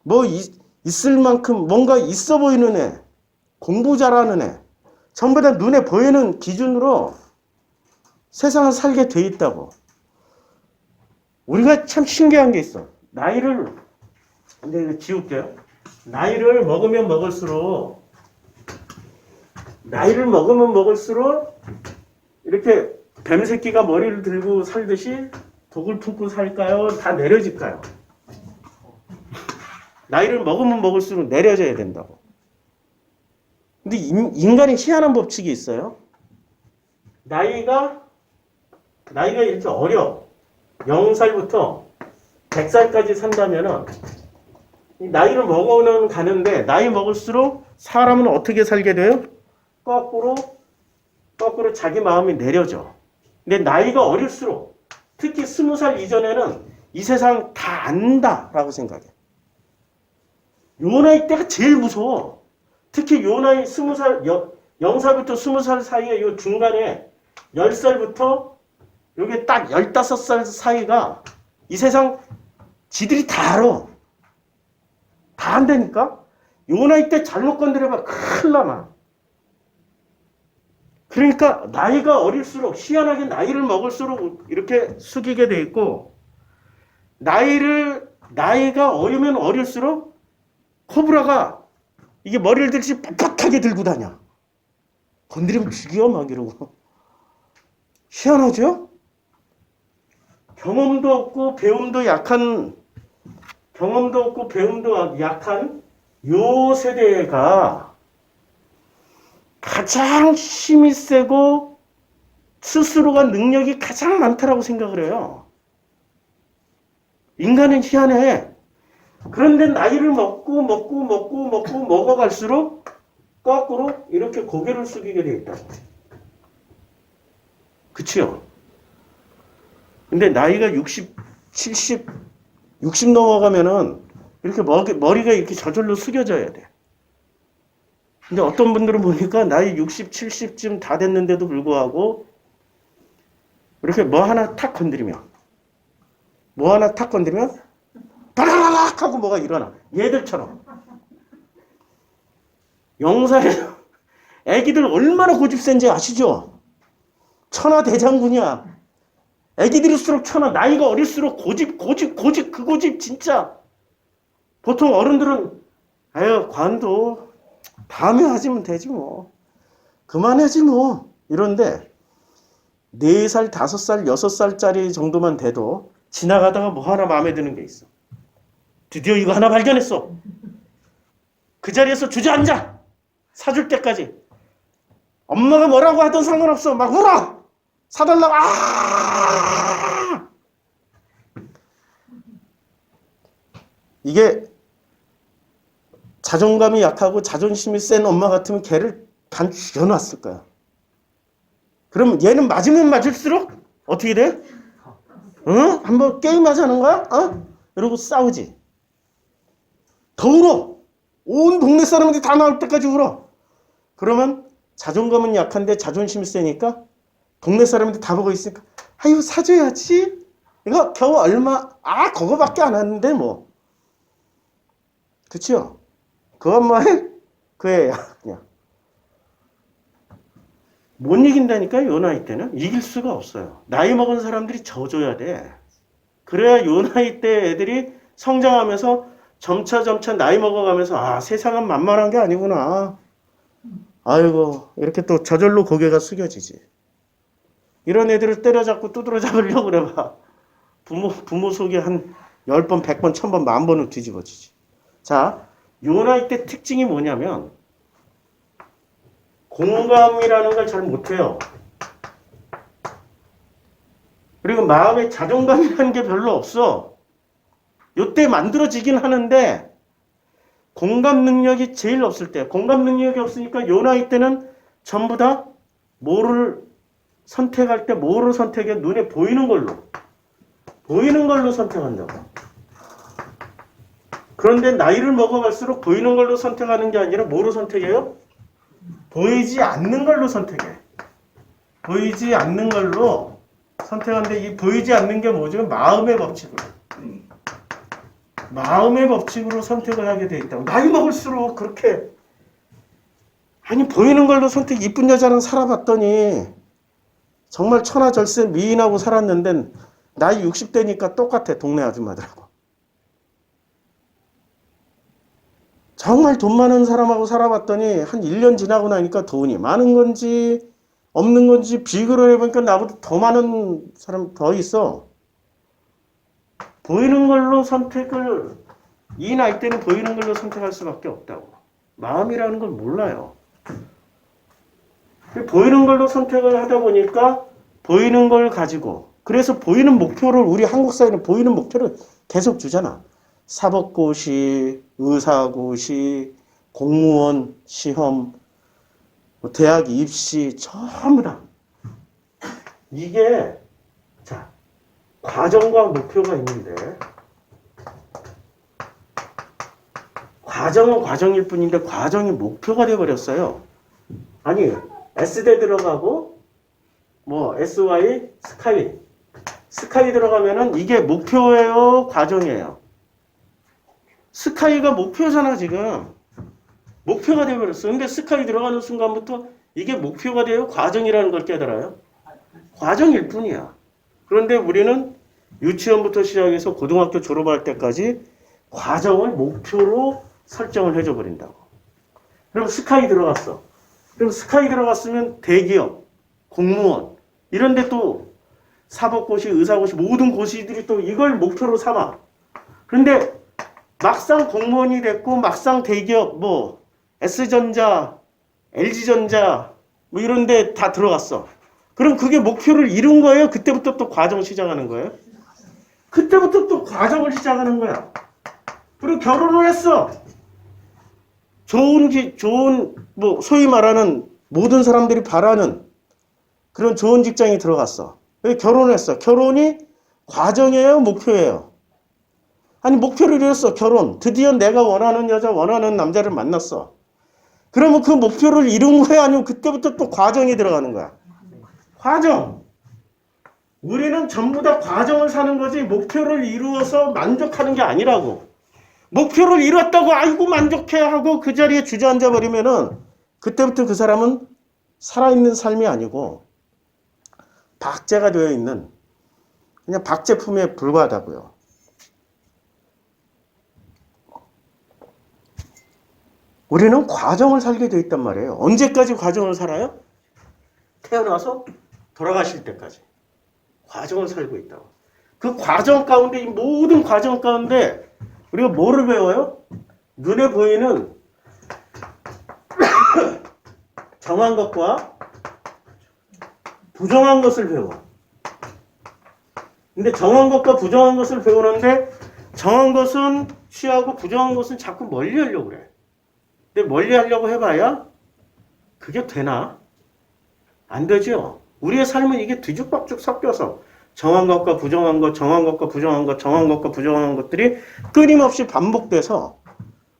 뭐 있을 만큼 뭔가 있어 보이는 애, 공부 잘하는 애. 전부 다 눈에 보이는 기준으로 세상을 살게 돼 있다고. 우리가 참 신기한 게 있어. 근데 이거 지울게요. 나이를 먹으면 먹을수록 이렇게 뱀새끼가 머리를 들고 살듯이 독을 품고 살까요? 다 내려질까요? 나이를 먹으면 먹을수록 내려져야 된다고. 근데 인간이 희한한 법칙이 있어요. 나이가 나이가 이렇게 어려. 0살부터 100살까지 산다면은 이 나이를 먹어는 가는데 나이 먹을수록 사람은 어떻게 살게 돼요? 거꾸로 자기 마음이 내려져. 근데 나이가 어릴수록 특히 20살 이전에는 이 세상 다 안다라고 생각해. 요 나이 때가 제일 무서워. 특히 요 나이 20살, 0살부터 20살 사이에 요 중간에 10살부터 요게 딱 15살 사이가 이 세상 지들이 다 알아. 다 안다니까? 요 나이 때 잘못 건드려봐 큰일 나마. 그러니까 나이가 어릴수록 희한하게 나이를 먹을수록 이렇게 숙이게 돼 있고 나이가 어리면 어릴수록 코브라가 이게 머리를 들듯이 빡빡하게 들고 다녀. 건드리면 죽여 막 이러고. 희한하죠? 경험도 없고 배움도 약한 요 세대가 가장 힘이 세고 스스로가 능력이 가장 많다라고 생각을 해요. 인간은 희한해. 그런데 나이를 먹어갈수록 거꾸로 이렇게 고개를 숙이게 돼 있다고. 그치요? 근데 나이가 60, 70, 60 넘어가면은 이렇게 머리가 이렇게 저절로 숙여져야 돼. 근데 어떤 분들은 보니까 나이 60, 70쯤 다 됐는데도 불구하고 이렇게 뭐 하나 탁 건드리면 바라락 하고 뭐가 일어나. 얘들처럼. 0살에 애기들 얼마나 고집센지 아시죠? 천하대장군이야. 애기들일수록 나이가 어릴수록 고집, 그 고집 진짜. 보통 어른들은 아유 관도 다음에 하시면 되지 뭐. 그만하지 뭐. 이런데 4살, 5살, 6살짜리 정도만 돼도 지나가다가 뭐 하나 마음에 드는 게 있어. 드디어 이거 하나 발견했어. 그 자리에서 주저앉아. 사줄 때까지. 엄마가 뭐라고 하든 상관없어. 막 울어. 사달라고. 이게 자존감이 약하고 자존심이 센 엄마 같으면 걔를 반 죽여놨을 거야. 그럼 얘는 맞으면 맞을수록 어떻게 돼? 한번 게임하자는 거야? 이러고 싸우지. 더 울어. 온 동네 사람들이 다 나올 때까지 울어. 그러면 자존감은 약한데 자존심이 세니까 동네 사람들이 다 보고 있으니까 아유 사줘야지. 이거 겨우 그거밖에 안 하는데 뭐. 그치요? 그것만 해? 그 애야 그냥. 못 이긴다니까요. 요 나이 때는. 이길 수가 없어요. 나이 먹은 사람들이 져줘야 돼. 그래야 요 나이 때 애들이 성장하면서 점차 나이 먹어가면서 세상은 만만한 게 아니구나. 아이고 이렇게 또 저절로 고개가 숙여지지. 이런 애들을 때려잡고 두드러 잡으려고 그래봐. 부모 속에 한 10번, 100번, 1000번, 10,000번은 뒤집어지지. 자, 요 나이 때 특징이 뭐냐면 공감이라는 걸 잘 못해요. 그리고 마음에 자존감이라는 게 별로 없어. 요때 만들어지긴 하는데 공감 능력이 제일 없을 때. 공감 능력이 없으니까 요 나이 때는 전부 다 뭐를 선택할 때 뭐를 선택해? 눈에 보이는 걸로 선택한다고. 그런데 나이를 먹어갈수록 보이는 걸로 선택하는 게 아니라 뭐로 선택해요? 보이지 않는 걸로 선택해. 보이지 않는 걸로 선택하는데 이 보이지 않는 게 뭐죠? 마음의 법칙으로 선택을 하게 돼 있다고. 나이 먹을수록 그렇게. 아니 보이는 걸로 선택. 이쁜 여자랑 살아봤더니 정말 천하절세 미인하고 살았는데 나이 60대니까 똑같아. 동네 아줌마들하고. 정말 돈 많은 사람하고 살아봤더니 한 1년 지나고 나니까 돈이 많은 건지 없는 건지 비교를 해보니까 나보다 더 많은 사람 더 있어. 보이는 걸로 선택을, 이 나이 때는 보이는 걸로 선택할 수밖에 없다고. 마음이라는 걸 몰라요. 보이는 걸로 선택을 하다 보니까 보이는 걸 가지고 그래서 보이는 목표를, 우리 한국 사회는 보이는 목표를 계속 주잖아. 사법고시, 의사고시, 공무원 시험, 뭐 대학 입시, 전부 다. 이게, 자, 과정과 목표가 있는데, 과정은 과정일 뿐인데, 과정이 목표가 돼버렸어요. 아니, S대 들어가고, 뭐, SY, 스카이 들어가면은 이게 목표예요, 과정이에요? 스카이가 목표잖아, 지금. 목표가 돼버렸어. 근데 스카이 들어가는 순간부터 이게 목표가 돼요, 과정이라는 걸 깨달아요? 과정일 뿐이야. 그런데 우리는 유치원부터 시작해서 고등학교 졸업할 때까지 과정을 목표로 설정을 해줘 버린다고. 그럼 스카이 들어갔어. 그럼 스카이 들어갔으면 대기업, 공무원, 이런데 또 사법고시, 의사고시, 모든 고시들이 또 이걸 목표로 삼아. 그런데 막상 공무원이 됐고, 막상 대기업, 뭐, S전자, LG전자, 뭐 이런데 다 들어갔어. 그럼 그게 목표를 이룬 거예요? 그때부터 또 과정 시작하는 거예요? 그때부터 또 과정을 시작하는 거야. 그리고 결혼을 했어. 좋은, 뭐, 소위 말하는 모든 사람들이 바라는 그런 좋은 직장에 들어갔어. 결혼을 했어. 결혼이 과정이에요? 목표예요? 아니, 목표를 이뤘어. 결혼. 드디어 내가 원하는 여자, 원하는 남자를 만났어. 그러면 그 목표를 이룬 거야? 아니면 그때부터 또 과정이 들어가는 거야? 과정. 우리는 전부 다 과정을 사는 거지 목표를 이루어서 만족하는 게 아니라고. 목표를 이뤘다고 아이고 만족해하고 그 자리에 주저앉아 버리면은 그때부터 그 사람은 살아있는 삶이 아니고 박제가 되어 있는 그냥 박제품에 불과하다고요. 우리는 과정을 살게 돼 있단 말이에요. 언제까지 과정을 살아요? 태어나서 돌아가실 때까지 과정을 살고 있다고. 그 과정 가운데, 이 모든 과정 가운데 우리가 뭐를 배워요? 눈에 보이는 정한 것과 부정한 것을 배워. 근데 정한 것과 부정한 것을 배우는데 정한 것은 취하고 부정한 것은 자꾸 멀리 하려고 그래. 근데 멀리 하려고 해봐야 그게 되나? 안 되죠. 우리의 삶은 이게 뒤죽박죽 섞여서 정한 것과 부정한 것, 정한 것과 부정한 것, 정한 것과 부정한 것들이 끊임없이 반복돼서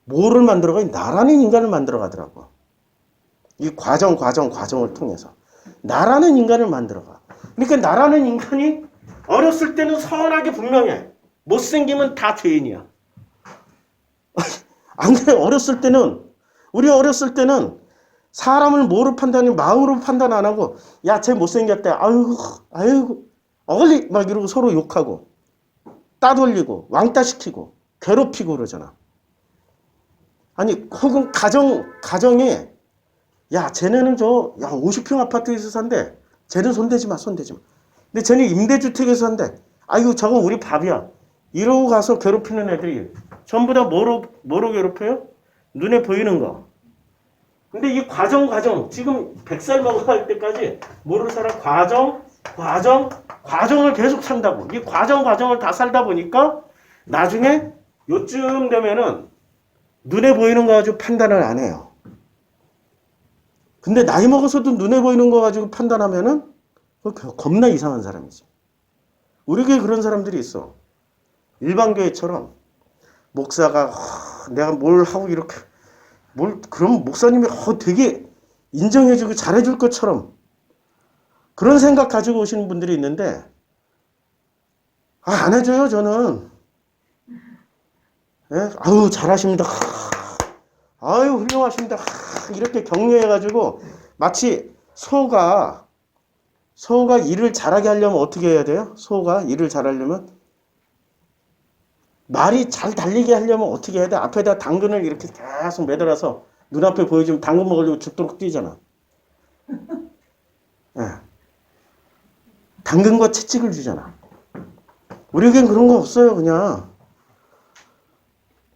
뭐를 만들어가? 나라는 인간을 만들어가더라고. 이 과정을 통해서. 나라는 인간을 만들어가. 그러니까 나라는 인간이 어렸을 때는 선하게 분명해. 못생기면 다 죄인이야. 안 그래? 우리 어렸을 때는 사람을 뭐로 판단해? 마음으로 판단 안 하고, 야, 쟤 못생겼대. 아이고, 어글리! 막 이러고 서로 욕하고, 따돌리고, 왕따시키고, 괴롭히고 그러잖아. 아니, 혹은 가정에, 야, 쟤네는 50평 아파트에서 산대. 쟤는 손대지 마. 근데 쟤는 임대주택에서 산대. 아이고, 저건 우리 밥이야. 이러고 가서 괴롭히는 애들이 전부 다 뭐로 괴롭혀요? 눈에 보이는 거. 근데 이 과정, 지금 100살 먹어갈 때까지 뭐를 살아? 과정을 계속 산다고. 이 과정을 다 살다 보니까 나중에 요쯤 되면은 눈에 보이는 거 가지고 판단을 안 해요. 근데 나이 먹어서도 눈에 보이는 거 가지고 판단하면은 겁나 이상한 사람이지. 우리 교회 그런 사람들이 있어. 일반 교회처럼 목사가 내가 뭘 하고 이렇게 그럼 목사님이 되게 인정해주고 잘해줄 것처럼 그런 생각 가지고 오시는 분들이 있는데 안 해줘요 저는. 예? 아유 잘하십니다. 아유 훌륭하십니다. 이렇게 격려해가지고 마치 소가 일을 잘하게 하려면 어떻게 해야 돼요? 소가 일을 잘하려면 말이 잘 달리게 하려면 어떻게 해야 돼? 앞에다 당근을 이렇게 계속 매달아서 눈앞에 보여주면 당근 먹으려고 죽도록 뛰잖아. 예. 당근과 채찍을 주잖아. 우리에겐 그런 거 없어요. 그냥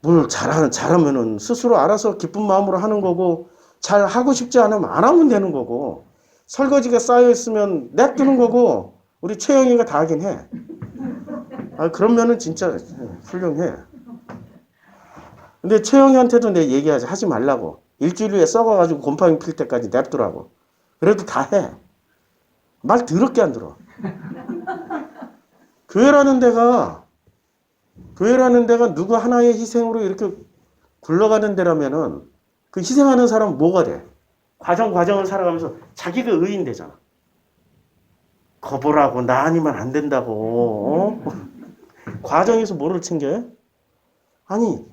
뭘 잘하면은 스스로 알아서 기쁜 마음으로 하는 거고 잘 하고 싶지 않으면 안 하면 되는 거고 설거지가 쌓여 있으면 냅두는 거고 우리 최영이가 다 하긴 해. 아, 그러면은 진짜 훌륭해. 근데 최영이한테도 내 얘기하지. 하지 말라고. 일주일 후에 썩어가지고 곰팡이 필 때까지 냅두라고. 그래도 다 해. 말 더럽게 안 들어. 교회라는 데가 누구 하나의 희생으로 이렇게 굴러가는 데라면은 그 희생하는 사람은 뭐가 돼? 과정을 살아가면서 자기가 의인 되잖아. 거보라고 나 아니면 안 된다고. 과정에서 뭐를 챙겨요? 아니,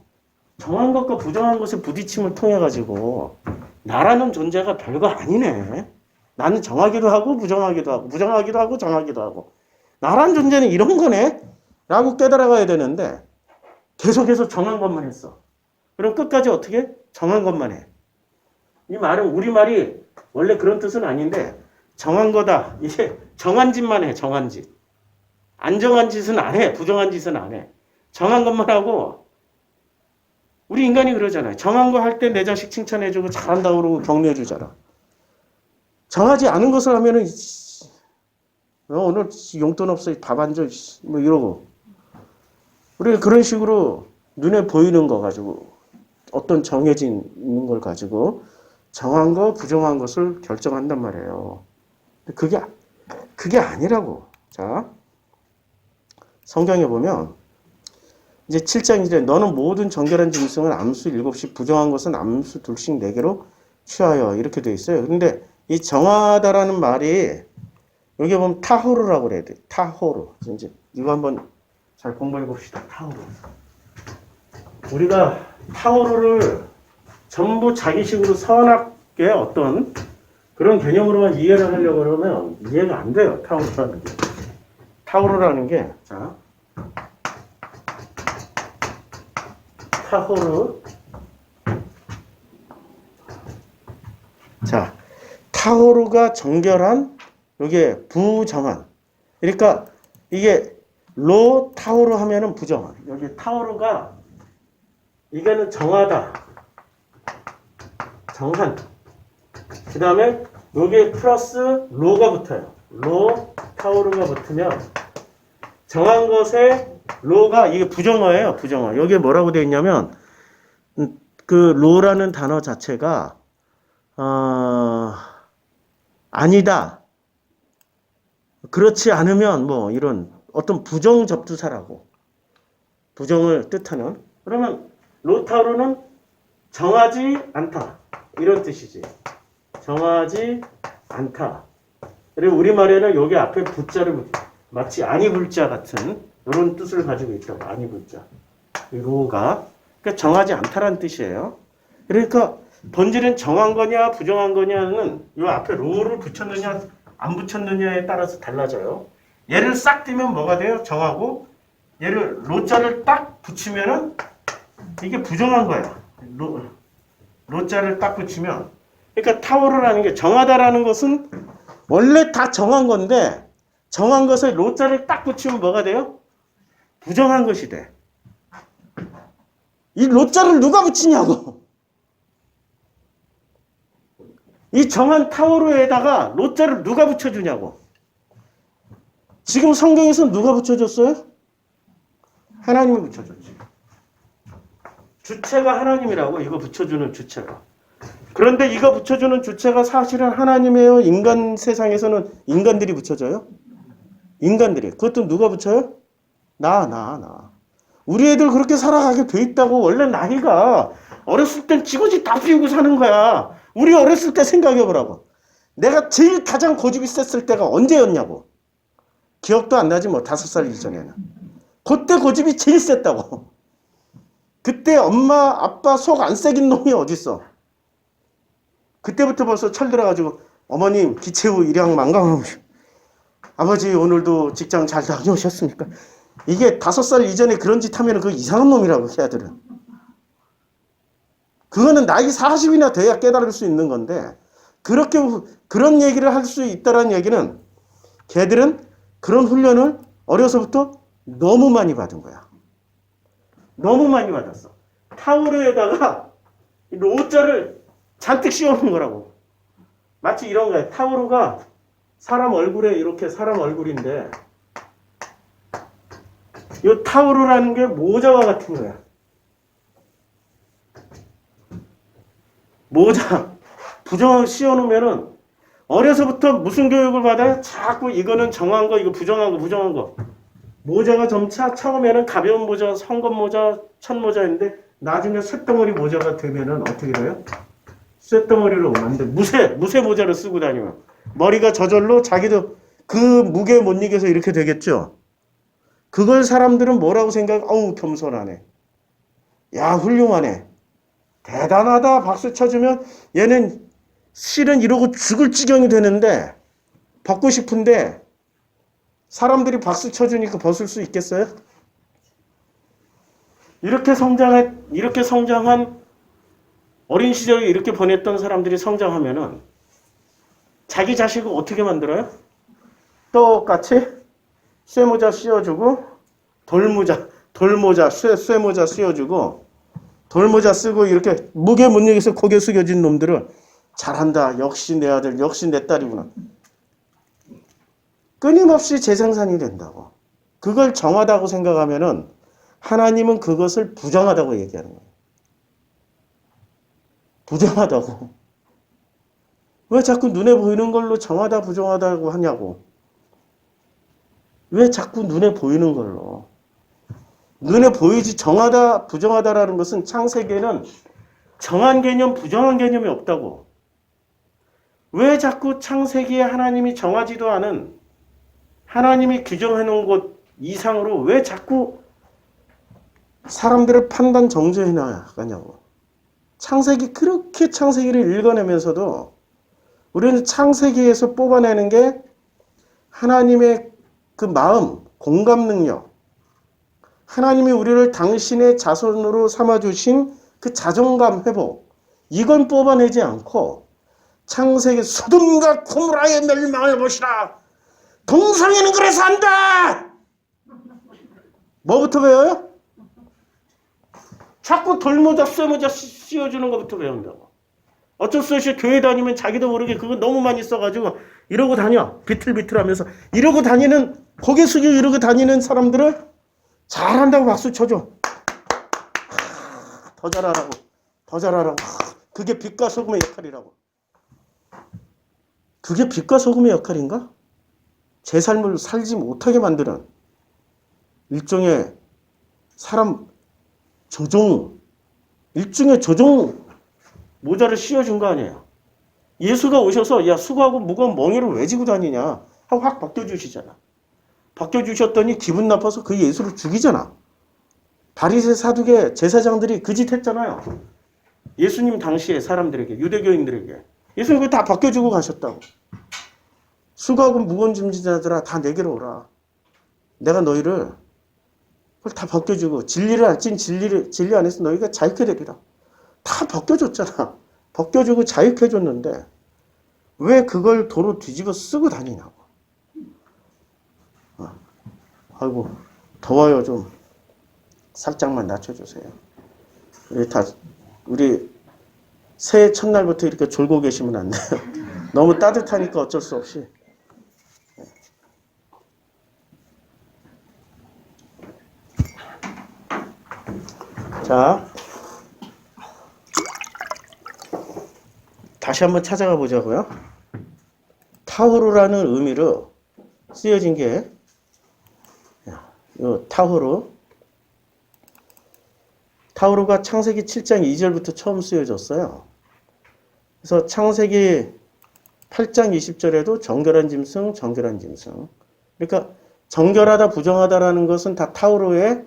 정한 것과 부정한 것의 부딪힘을 통해 가지고 나라는 존재가 별거 아니네. 나는 정하기도 하고 부정하기도 하고 부정하기도 하고 정하기도 하고 나라는 존재는 이런 거네 라고 깨달아가야 되는데 계속해서 정한 것만 했어. 그럼 끝까지 어떻게? 정한 것만 해. 이 말은 우리말이 원래 그런 뜻은 아닌데 정한 거다. 이게 정한 짓만 해. 정한 짓. 안 정한 짓은 안 해. 부정한 짓은 안 해. 정한 것만 하고 우리 인간이 그러잖아요. 정한 거 할 때 내 자식 칭찬해주고 잘한다고 그러고 격려해주잖아. 정하지 않은 것을 하면은 오늘 용돈 없어 밥 안 줘 뭐 이러고 우리가 그런 식으로 눈에 보이는 거 가지고 어떤 정해진 있는 걸 가지고 정한 거 부정한 것을 결정한단 말이에요. 그게 아니라고. 자, 성경에 보면 이제 7장 1절 너는 모든 정결한 짐승을 암수 7씩 부정한 것은 암수 2씩 4개로 취하여 이렇게 돼 있어요. 그런데 이 정하다라는 말이 여기 보면 타호르라고 그래야 돼. 타호르. 이제 이거 한번 잘 공부해 봅시다. 타호르. 우리가 타호르를 전부 자기식으로 선악의 어떤 그런 개념으로만 이해를 하려고 그러면 이해가 안 돼요. 타호르라는 게. 타호르라는 게 자. 타호르. 자, 타호르가 정결한, 이게 부정한. 그러니까 이게 로 타호르 하면은 부정한. 여기 타호르가 이게는 정하다, 정한. 그 다음에 여기에 플러스 로가 붙어요. 로 타호르가 붙으면 정한 것에 로가 이게 부정어예요. 부정어. 여기에 뭐라고 되어 있냐면 그 로라는 단어 자체가 아니다. 그렇지 않으면 뭐 이런 어떤 부정 접두사라고 부정을 뜻하는 그러면 로타우르는 정하지 않다 이런 뜻이지. 정하지 않다. 그리고 우리말에는 여기 앞에 부자를 마치 아니 불자 같은 이런 뜻을 가지고 있다고. 아니 불자. 이 로가 그러니까 정하지 않다라는 뜻이에요. 그러니까 본질은 정한 거냐 부정한 거냐는 이 앞에 로를 붙였느냐 안 붙였느냐에 따라서 달라져요. 얘를 싹 띄면 뭐가 돼요? 정하고 얘를 로자를 딱 붙이면은 이게 부정한 거야. 로자를 딱 붙이면 그러니까 타오르라는 게 정하다라는 것은 원래 다 정한 건데 정한 것에 로자를 딱 붙이면 뭐가 돼요? 부정한 것이 돼. 이 로자를 누가 붙이냐고. 이 정한 타오르에다가 로자를 누가 붙여주냐고. 지금 성경에서 누가 붙여줬어요? 하나님이 붙여줬지. 주체가 하나님이라고 이거 붙여주는 주체가. 그런데 이거 붙여주는 주체가 사실은 하나님이에요. 인간 세상에서는 인간들이 붙여줘요. 인간들이. 그것도 누가 붙여요? 나. 우리 애들 그렇게 살아가게 돼 있다고. 원래 나이가 어렸을 땐 지고지 다 피우고 사는 거야. 우리 어렸을 때 생각해보라고. 내가 제일 가장 고집이 셌을 때가 언제였냐고. 기억도 안 나지 뭐 5살 이전에는. 그때 고집이 제일 셌다고. 그때 엄마 아빠 속 안 새긴 놈이 어딨어. 그때부터 벌써 철들어가지고 어머님 기체후 일양 망강하고 아버지 오늘도 직장 잘 다녀오셨습니까? 이게 5살 이전에 그런 짓 하면 그 이상한 놈이라고 걔들은. 그거는 나이 40이나 돼야 깨달을 수 있는 건데 그런 얘기를 할 수 있다는 얘기는 걔들은 그런 훈련을 어려서부터 너무 많이 받은 거야. 너무 많이 받았어. 타오르에다가 로자를 잔뜩 씌워놓은 거라고. 마치 이런 거야. 타오르가 사람 얼굴에 이렇게 사람 얼굴인데 이 타우르라는 게 모자와 같은 거야. 모자 부정을 씌워놓으면은 어려서부터 무슨 교육을 받아요? 자꾸 이거는 정한 거, 이거 부정한 거, 부정한 거. 모자가 점차 처음에는 가벼운 모자, 성검 모자, 천 모자인데 나중에 쇳덩어리 모자가 되면은 어떻게 돼요? 쇳덩어리로 만든 무쇠 모자를 쓰고 다니면 머리가 저절로 자기도 그 무게에 못 이겨서 이렇게 되겠죠. 그걸 사람들은 뭐라고 생각해? 어우 겸손하네. 야 훌륭하네. 대단하다 박수 쳐주면 얘는 실은 이러고 죽을 지경이 되는데 벗고 싶은데 사람들이 박수 쳐주니까 벗을 수 있겠어요? 이렇게 성장한 어린 시절에 이렇게 보냈던 사람들이 성장하면은 자기 자식을 어떻게 만들어요? 똑같이 쇠모자 씌워주고 돌모자 쇠모자 씌워주고 돌모자 쓰고 이렇게 무게 못 이겨서 고개 숙여진 놈들은 잘한다. 역시 내 아들, 역시 내 딸이구나. 끊임없이 재생산이 된다고. 그걸 정하다고 생각하면은 하나님은 그것을 부정하다고 얘기하는 거예요. 부정하다고. 왜 자꾸 눈에 보이는 걸로 정하다 부정하다고 하냐고. 왜 자꾸 눈에 보이는 걸로. 눈에 보이지 정하다 부정하다라는 것은 창세기에는 정한 개념 부정한 개념이 없다고. 왜 자꾸 창세기에 하나님이 정하지도 않은 하나님이 규정해 놓은 것 이상으로 왜 자꾸 사람들을 판단 정죄해 나가냐고. 창세기 그렇게 창세기를 읽어내면서도 우리는 창세기에서 뽑아내는 게 하나님의 그 마음, 공감 능력, 하나님이 우리를 당신의 자손으로 삼아주신 그 자존감 회복, 이건 뽑아내지 않고 창세기 소돔과 고모라의 멸망을 보시라. 동성애는 그래서 한다. 뭐부터 배워요? 자꾸 돌모자 쇠모자 씌워주는 것부터 배운다고. 어쩔 수 없이 교회 다니면 자기도 모르게 그거 너무 많이 써가지고 이러고 다녀. 비틀비틀하면서 이러고 다니는 고개 숙이고 이러고 다니는 사람들을 잘한다고 박수 쳐줘. 더 잘하라고. 더 잘하라고. 그게 빛과 소금의 역할이라고. 그게 빛과 소금의 역할인가? 제 삶을 살지 못하게 만드는 일종의 사람 일종의 조종 모자를 씌워준 거 아니에요. 예수가 오셔서 야 수고하고 무거운 멍에를 왜 지고 다니냐 하고 확 벗겨주시잖아. 벗겨주셨더니 기분 나빠서 그 예수를 죽이잖아. 바리새 사두개 제사장들이 그 짓 했잖아요. 예수님 당시에 사람들에게 유대교인들에게 예수님 그거 다 벗겨주고 가셨다고. 수고하고 무거운 짐 진 자들아 다 내게로 오라. 내가 너희를 그걸 다 벗겨주고 진리 안에서 너희가 자유케 되리라. 다 벗겨줬잖아. 벗겨주고 자유케 해줬는데 왜 그걸 도로 뒤집어 쓰고 다니냐고. 아이고 더워요. 좀 살짝만 낮춰주세요. 우리 새해 첫날부터 이렇게 졸고 계시면 안 돼요. 너무 따뜻하니까 어쩔 수 없이. 자, 다시 한번 찾아가 보자고요. 타후르라는 의미로 쓰여진 게 요 타후르가 창세기 7장 2절부터 처음 쓰여졌어요. 그래서 창세기 8장 20절에도 정결한 짐승, 정결한 짐승. 그러니까 정결하다, 부정하다라는 것은 다 타후르에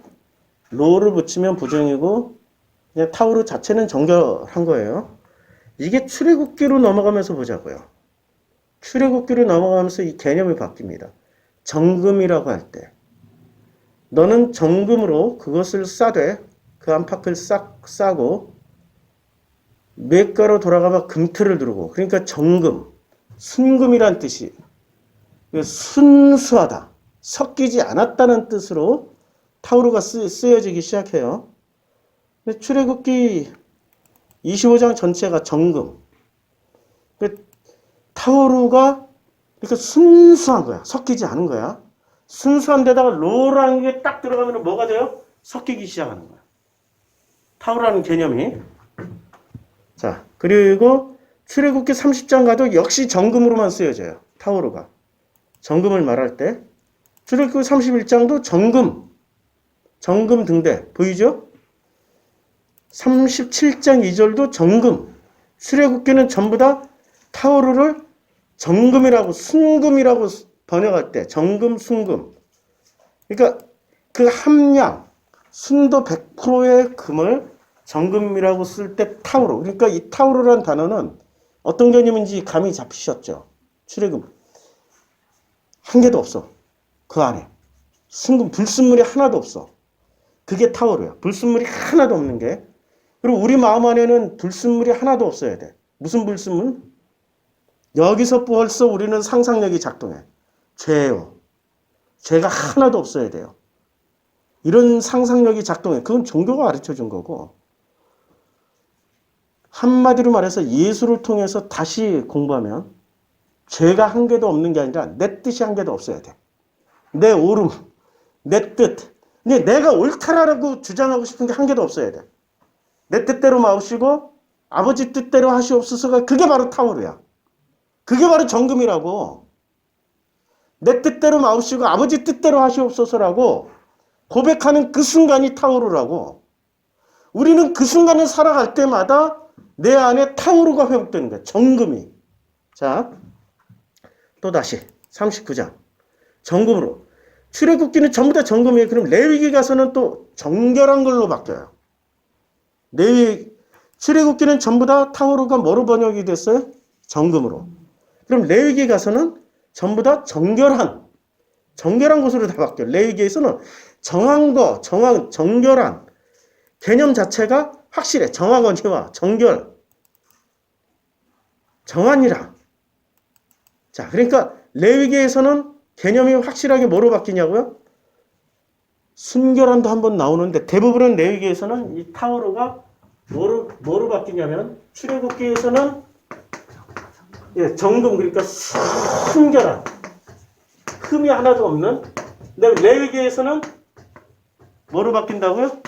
로를 붙이면 부정이고 그냥 타후르 자체는 정결한 거예요. 이게 출애굽기로 넘어가면서 보자고요. 출애굽기로 넘어가면서 이 개념이 바뀝니다. 정금이라고 할 때 너는 정금으로 그것을 싸되 그 안팎을 싸고 몇 가로 돌아가면 금틀을 두르고 그러니까 정금, 순금이란 뜻이 순수하다, 섞이지 않았다는 뜻으로 타후르가 쓰여지기 시작해요. 출애굽기 25장 전체가 정금. 타후르가 그러니까 순수한 거야. 섞이지 않은 거야. 순수한 데다가 로라는 게 딱 들어가면 뭐가 돼요? 섞이기 시작하는 거야. 타오라는 개념이. 자, 그리고 출애굽기 30장 가도 역시 정금으로만 쓰여져요. 타오르가. 정금을 말할 때. 출애굽기 31장도 정금 등대. 보이죠? 37장 2절도 정금. 출애굽기는 전부 다 타오르를 정금이라고 순금이라고 번역할 때 정금, 순금. 그러니까 그 함량, 순도 100%의 금을 정금이라고 쓸 때 타오르. 그러니까 이 타오르라는 단어는 어떤 개념인지 감이 잡히셨죠? 출애굽. 한 개도 없어. 그 안에. 순금, 불순물이 하나도 없어. 그게 타오르야. 불순물이 하나도 없는 게. 그리고 우리 마음 안에는 불순물이 하나도 없어야 돼. 무슨 불순물? 여기서 벌써 우리는 상상력이 작동해. 죄요. 죄가 하나도 없어야 돼요. 이런 상상력이 작동해. 그건 종교가 가르쳐준 거고. 한마디로 말해서 예수를 통해서 다시 공부하면 죄가 한 개도 없는 게 아니라 내 뜻이 한 개도 없어야 돼. 내 옳음, 내 뜻. 근데 내가 옳다라고 주장하고 싶은 게 한 개도 없어야 돼. 내 뜻대로 마옵시고 아버지 뜻대로 하시옵소서가 그게 바로 타오르야. 그게 바로 정금이라고. 내 뜻대로 마옵시고 아버지 뜻대로 하시옵소서라고 고백하는 그 순간이 타오르라고. 우리는 그 순간을 살아갈 때마다 내 안에 타오르가 회복되는 거야. 정금이. 자, 또다시 39장. 정금으로. 출애굽기는 전부 다 정금이에요. 그럼 레위기 가서는 또 정결한 걸로 바뀌어요. 출애굽기는 전부 다 타오르가 뭐로 번역이 됐어요? 정금으로. 그럼 레위기 가서는 전부 다 정결한 것으로 다 바뀌어요. 레위기에서는 정결한 개념 자체가 확실해. 정확언니와 정결, 정한이라. 자, 그러니까 레위기에서는 개념이 확실하게 뭐로 바뀌냐고요? 순결함도 한번 나오는데 대부분은 레위기에서는 이 타오르가 뭐로 바뀌냐면 출애굽기에서는 정금, 그러니까 순결한, 흠이 하나도 없는. 근데 레위기에서는 뭐로 바뀐다고요?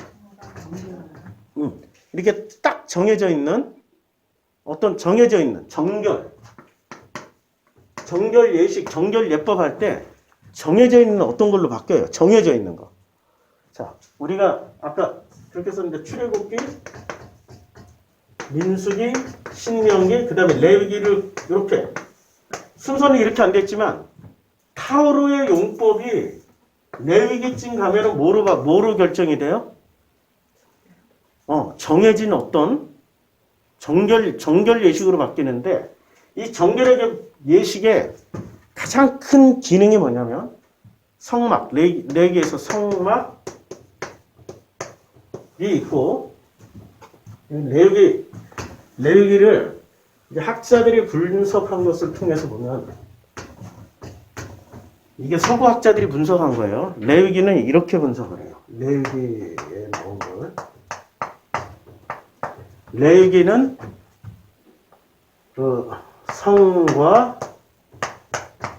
이렇게 딱 정해져 있는 어떤 정해져 있는 정결 예식, 정결 예법 할 때 정해져 있는 어떤 걸로 바뀌어요. 정해져 있는 거. 자, 우리가 아까 그렇게 썼는데 출애굽기, 민수기, 신명기, 그 다음에 레위기를 이렇게 순서는 이렇게 안 됐지만 타오르의 용법이 레위기쯤 가면은 뭐로 결정이 돼요? 정해진 어떤 정결 예식으로 바뀌는데 이 정결의 예식의 가장 큰 기능이 뭐냐면 성막, 레위기에서 성막이 있고 레위기를 학자들이 분석한 것을 통해서 보면 이게 서구 학자들이 분석한 거예요. 레위기는 이렇게 분석을 해요. 레위기에 나온 걸. 레위기는 그 성과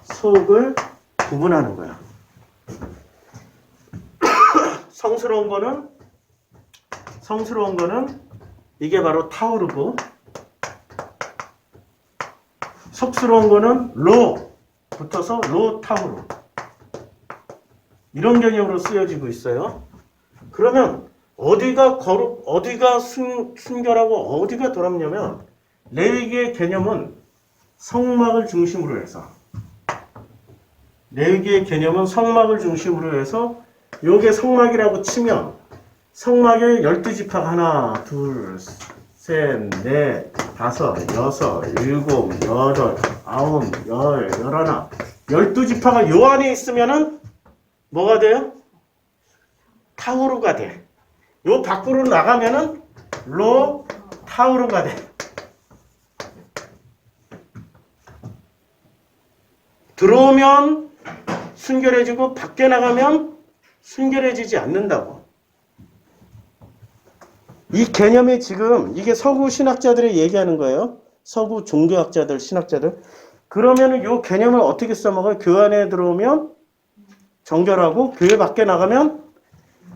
속을 구분하는 거야. 성스러운 거는 이게 바로 타오르고, 속스러운 거는 로 붙어서 로 타오르. 이런 개념으로 쓰여지고 있어요. 그러면 어디가 순결하고 어디가 더럽냐면 레위기의 개념은 성막을 중심으로 해서 요게 성막이라고 치면 성막의 12지파가 하나, 둘, 셋, 넷, 다섯, 여섯, 일곱, 여덟, 아홉, 열, 열하나 12지파가 요 안에 있으면은 뭐가 돼요? 타오르가 돼. 요 밖으로 나가면은 로 타오르가 돼. 들어오면 순결해지고 밖에 나가면 순결해지지 않는다고. 이 개념이 지금 이게 서구 신학자들이 얘기하는 거예요. 서구 종교학자들, 신학자들. 그러면은 요 개념을 어떻게 써먹어요? 교회 안에 들어오면 정결하고 교회 밖에 나가면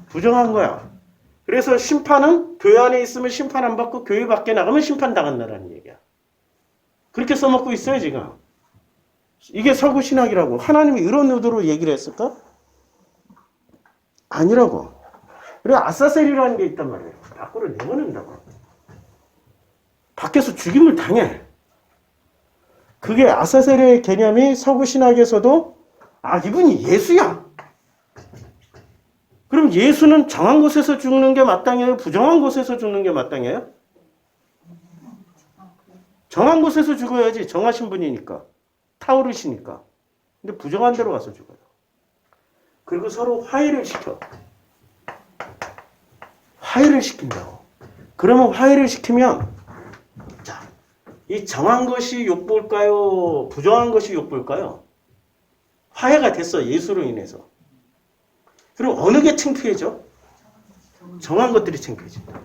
부정한 거야. 그래서 심판은 교회 안에 있으면 심판 안 받고 교회 밖에 나가면 심판 당한다라는 얘기야. 그렇게 써먹고 있어요, 지금. 이게 서구 신학이라고. 하나님이 이런 의도로 얘기를 했을까? 아니라고. 그리고 아사셀이라는 게 있단 말이에요. 밖으로 내보낸다고. 밖에서 죽임을 당해. 그게 아사셀의 개념이 서구 신학에서도 이분이 예수야. 그럼 예수는 정한 곳에서 죽는 게 마땅해요? 부정한 곳에서 죽는 게 마땅해요? 정한 곳에서 죽어야지. 정하신 분이니까. 타오르시니까. 근데 부정한 데로 가서 죽어요. 그리고 서로 화해를 시켜. 화해를 시킨다고. 그러면 화해를 시키면 자, 이 정한 것이 욕볼까요? 부정한 것이 욕볼까요? 화해가 됐어. 예수로 인해서. 그럼 어느 게 창피해져? 정한 것들이 창피해진다.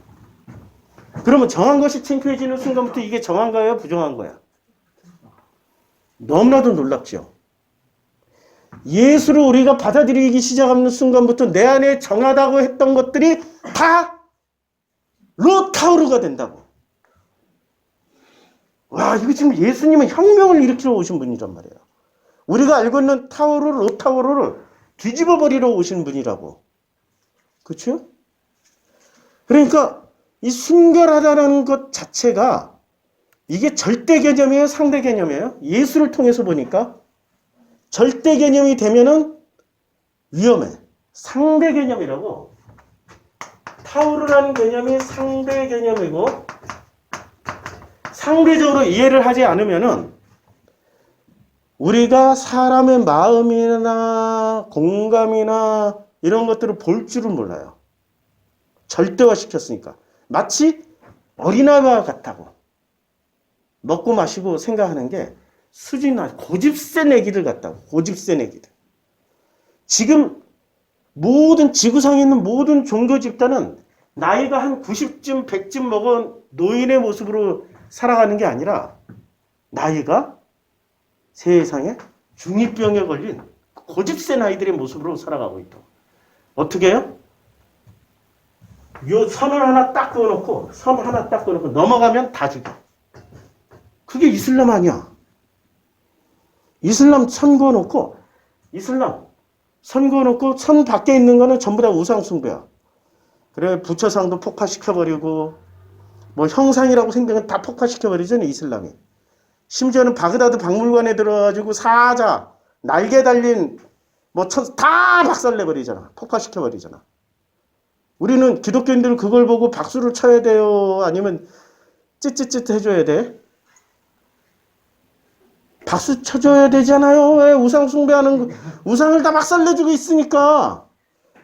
그러면 정한 것이 창피해지는 순간부터 이게 정한 거예요? 부정한 거야? 너무나도 놀랍죠. 예수를 우리가 받아들이기 시작하는 순간부터 내 안에 정하다고 했던 것들이 다 로타우르가 된다고. 와, 이거 지금 예수님은 혁명을 일으키러 오신 분이란 말이에요. 우리가 알고 있는 타우르, 로타우르를 뒤집어 버리러 오신 분이라고. 그렇죠? 그러니까 이 순결하다라는 것 자체가 이게 절대 개념이에요, 상대 개념이에요? 예수를 통해서 보니까 절대 개념이 되면은 위험해. 상대 개념이라고. 타우르라는 개념이 상대 개념이고 상대적으로 이해를 하지 않으면은 우리가 사람의 마음이나 공감이나 이런 것들을 볼 줄은 몰라요. 절대화시켰으니까. 마치 어린아이와 같다고. 먹고 마시고 생각하는 게 수준이 고집센 애기들 같다고. 고집센 애기들. 지금 모든 지구상에 있는 모든 종교 집단은 나이가 한 90쯤 100쯤 먹은 노인의 모습으로 살아가는 게 아니라 나이가 세상에 중2병에 걸린 고집센 아이들의 모습으로 살아가고 있다. 어떻게 해요? 요 선을 하나 딱 그어놓고 선 하나 딱 그어놓고 넘어가면 다 죽여. 그게 이슬람 아니야. 이슬람 선 그어놓고 선 밖에 있는 거는 전부 다 우상 숭배야. 그래 부처상도 폭파시켜버리고 뭐 형상이라고 생각은 다 폭파시켜버리잖아요. 이슬람이. 심지어는 바그다드 박물관에 들어가지고 사자, 날개 달린 다 박살내버리잖아. 폭파시켜버리잖아. 우리는 기독교인들 그걸 보고 박수를 쳐야 돼요? 아니면 찌찌찌 해줘야 돼? 박수 쳐줘야 되잖아요. 왜 우상 숭배하는 우상을 다 박살내주고 있으니까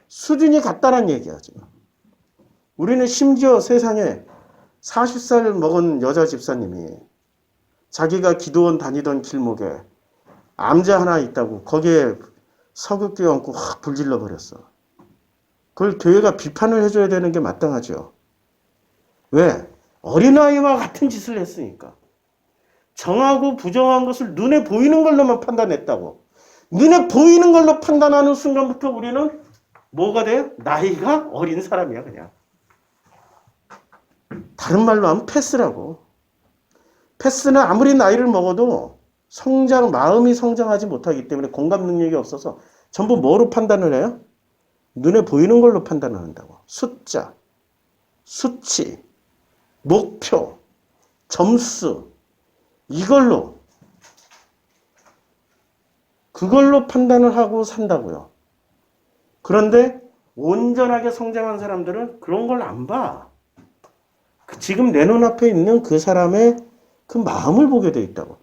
수준이 같다는 얘기야 지금. 우리는 심지어 세상에 40살 먹은 여자 집사님이 자기가 기도원 다니던 길목에 암자 하나 있다고 거기에 서극기 얹고 확 불질러 버렸어. 그걸 교회가 비판을 해줘야 되는 게 마땅하죠. 왜? 어린아이와 같은 짓을 했으니까. 정하고 부정한 것을 눈에 보이는 걸로만 판단했다고. 눈에 보이는 걸로 판단하는 순간부터 우리는 뭐가 돼요? 나이가 어린 사람이야 그냥. 다른 말로 하면 패스라고. 패스는 아무리 나이를 먹어도 마음이 성장하지 못하기 때문에 공감 능력이 없어서 전부 뭐로 판단을 해요? 눈에 보이는 걸로 판단을 한다고. 숫자, 수치, 목표, 점수 그걸로 판단을 하고 산다고요. 그런데 온전하게 성장한 사람들은 그런 걸 안 봐. 지금 내 눈앞에 있는 그 사람의 그 마음을 보게 돼 있다고.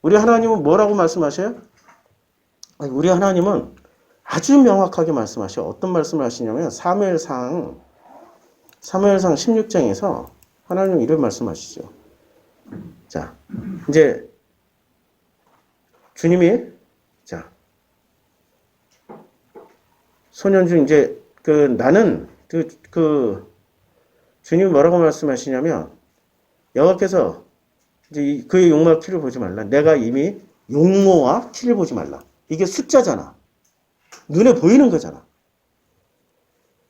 우리 하나님은 뭐라고 말씀하셔요? 우리 하나님은 아주 명확하게 말씀하셔. 어떤 말씀을 하시냐면 사무엘상 16장에서 하나님은 이런 말씀하시죠. 자, 이제 주님이 소년중 이제 나는 주님이 뭐라고 말씀하시냐면 여호와께서 이제 그의 용모와 키를 보지 말라. 내가 이미 용모와 키를 보지 말라. 이게 숫자잖아. 눈에 보이는 거잖아.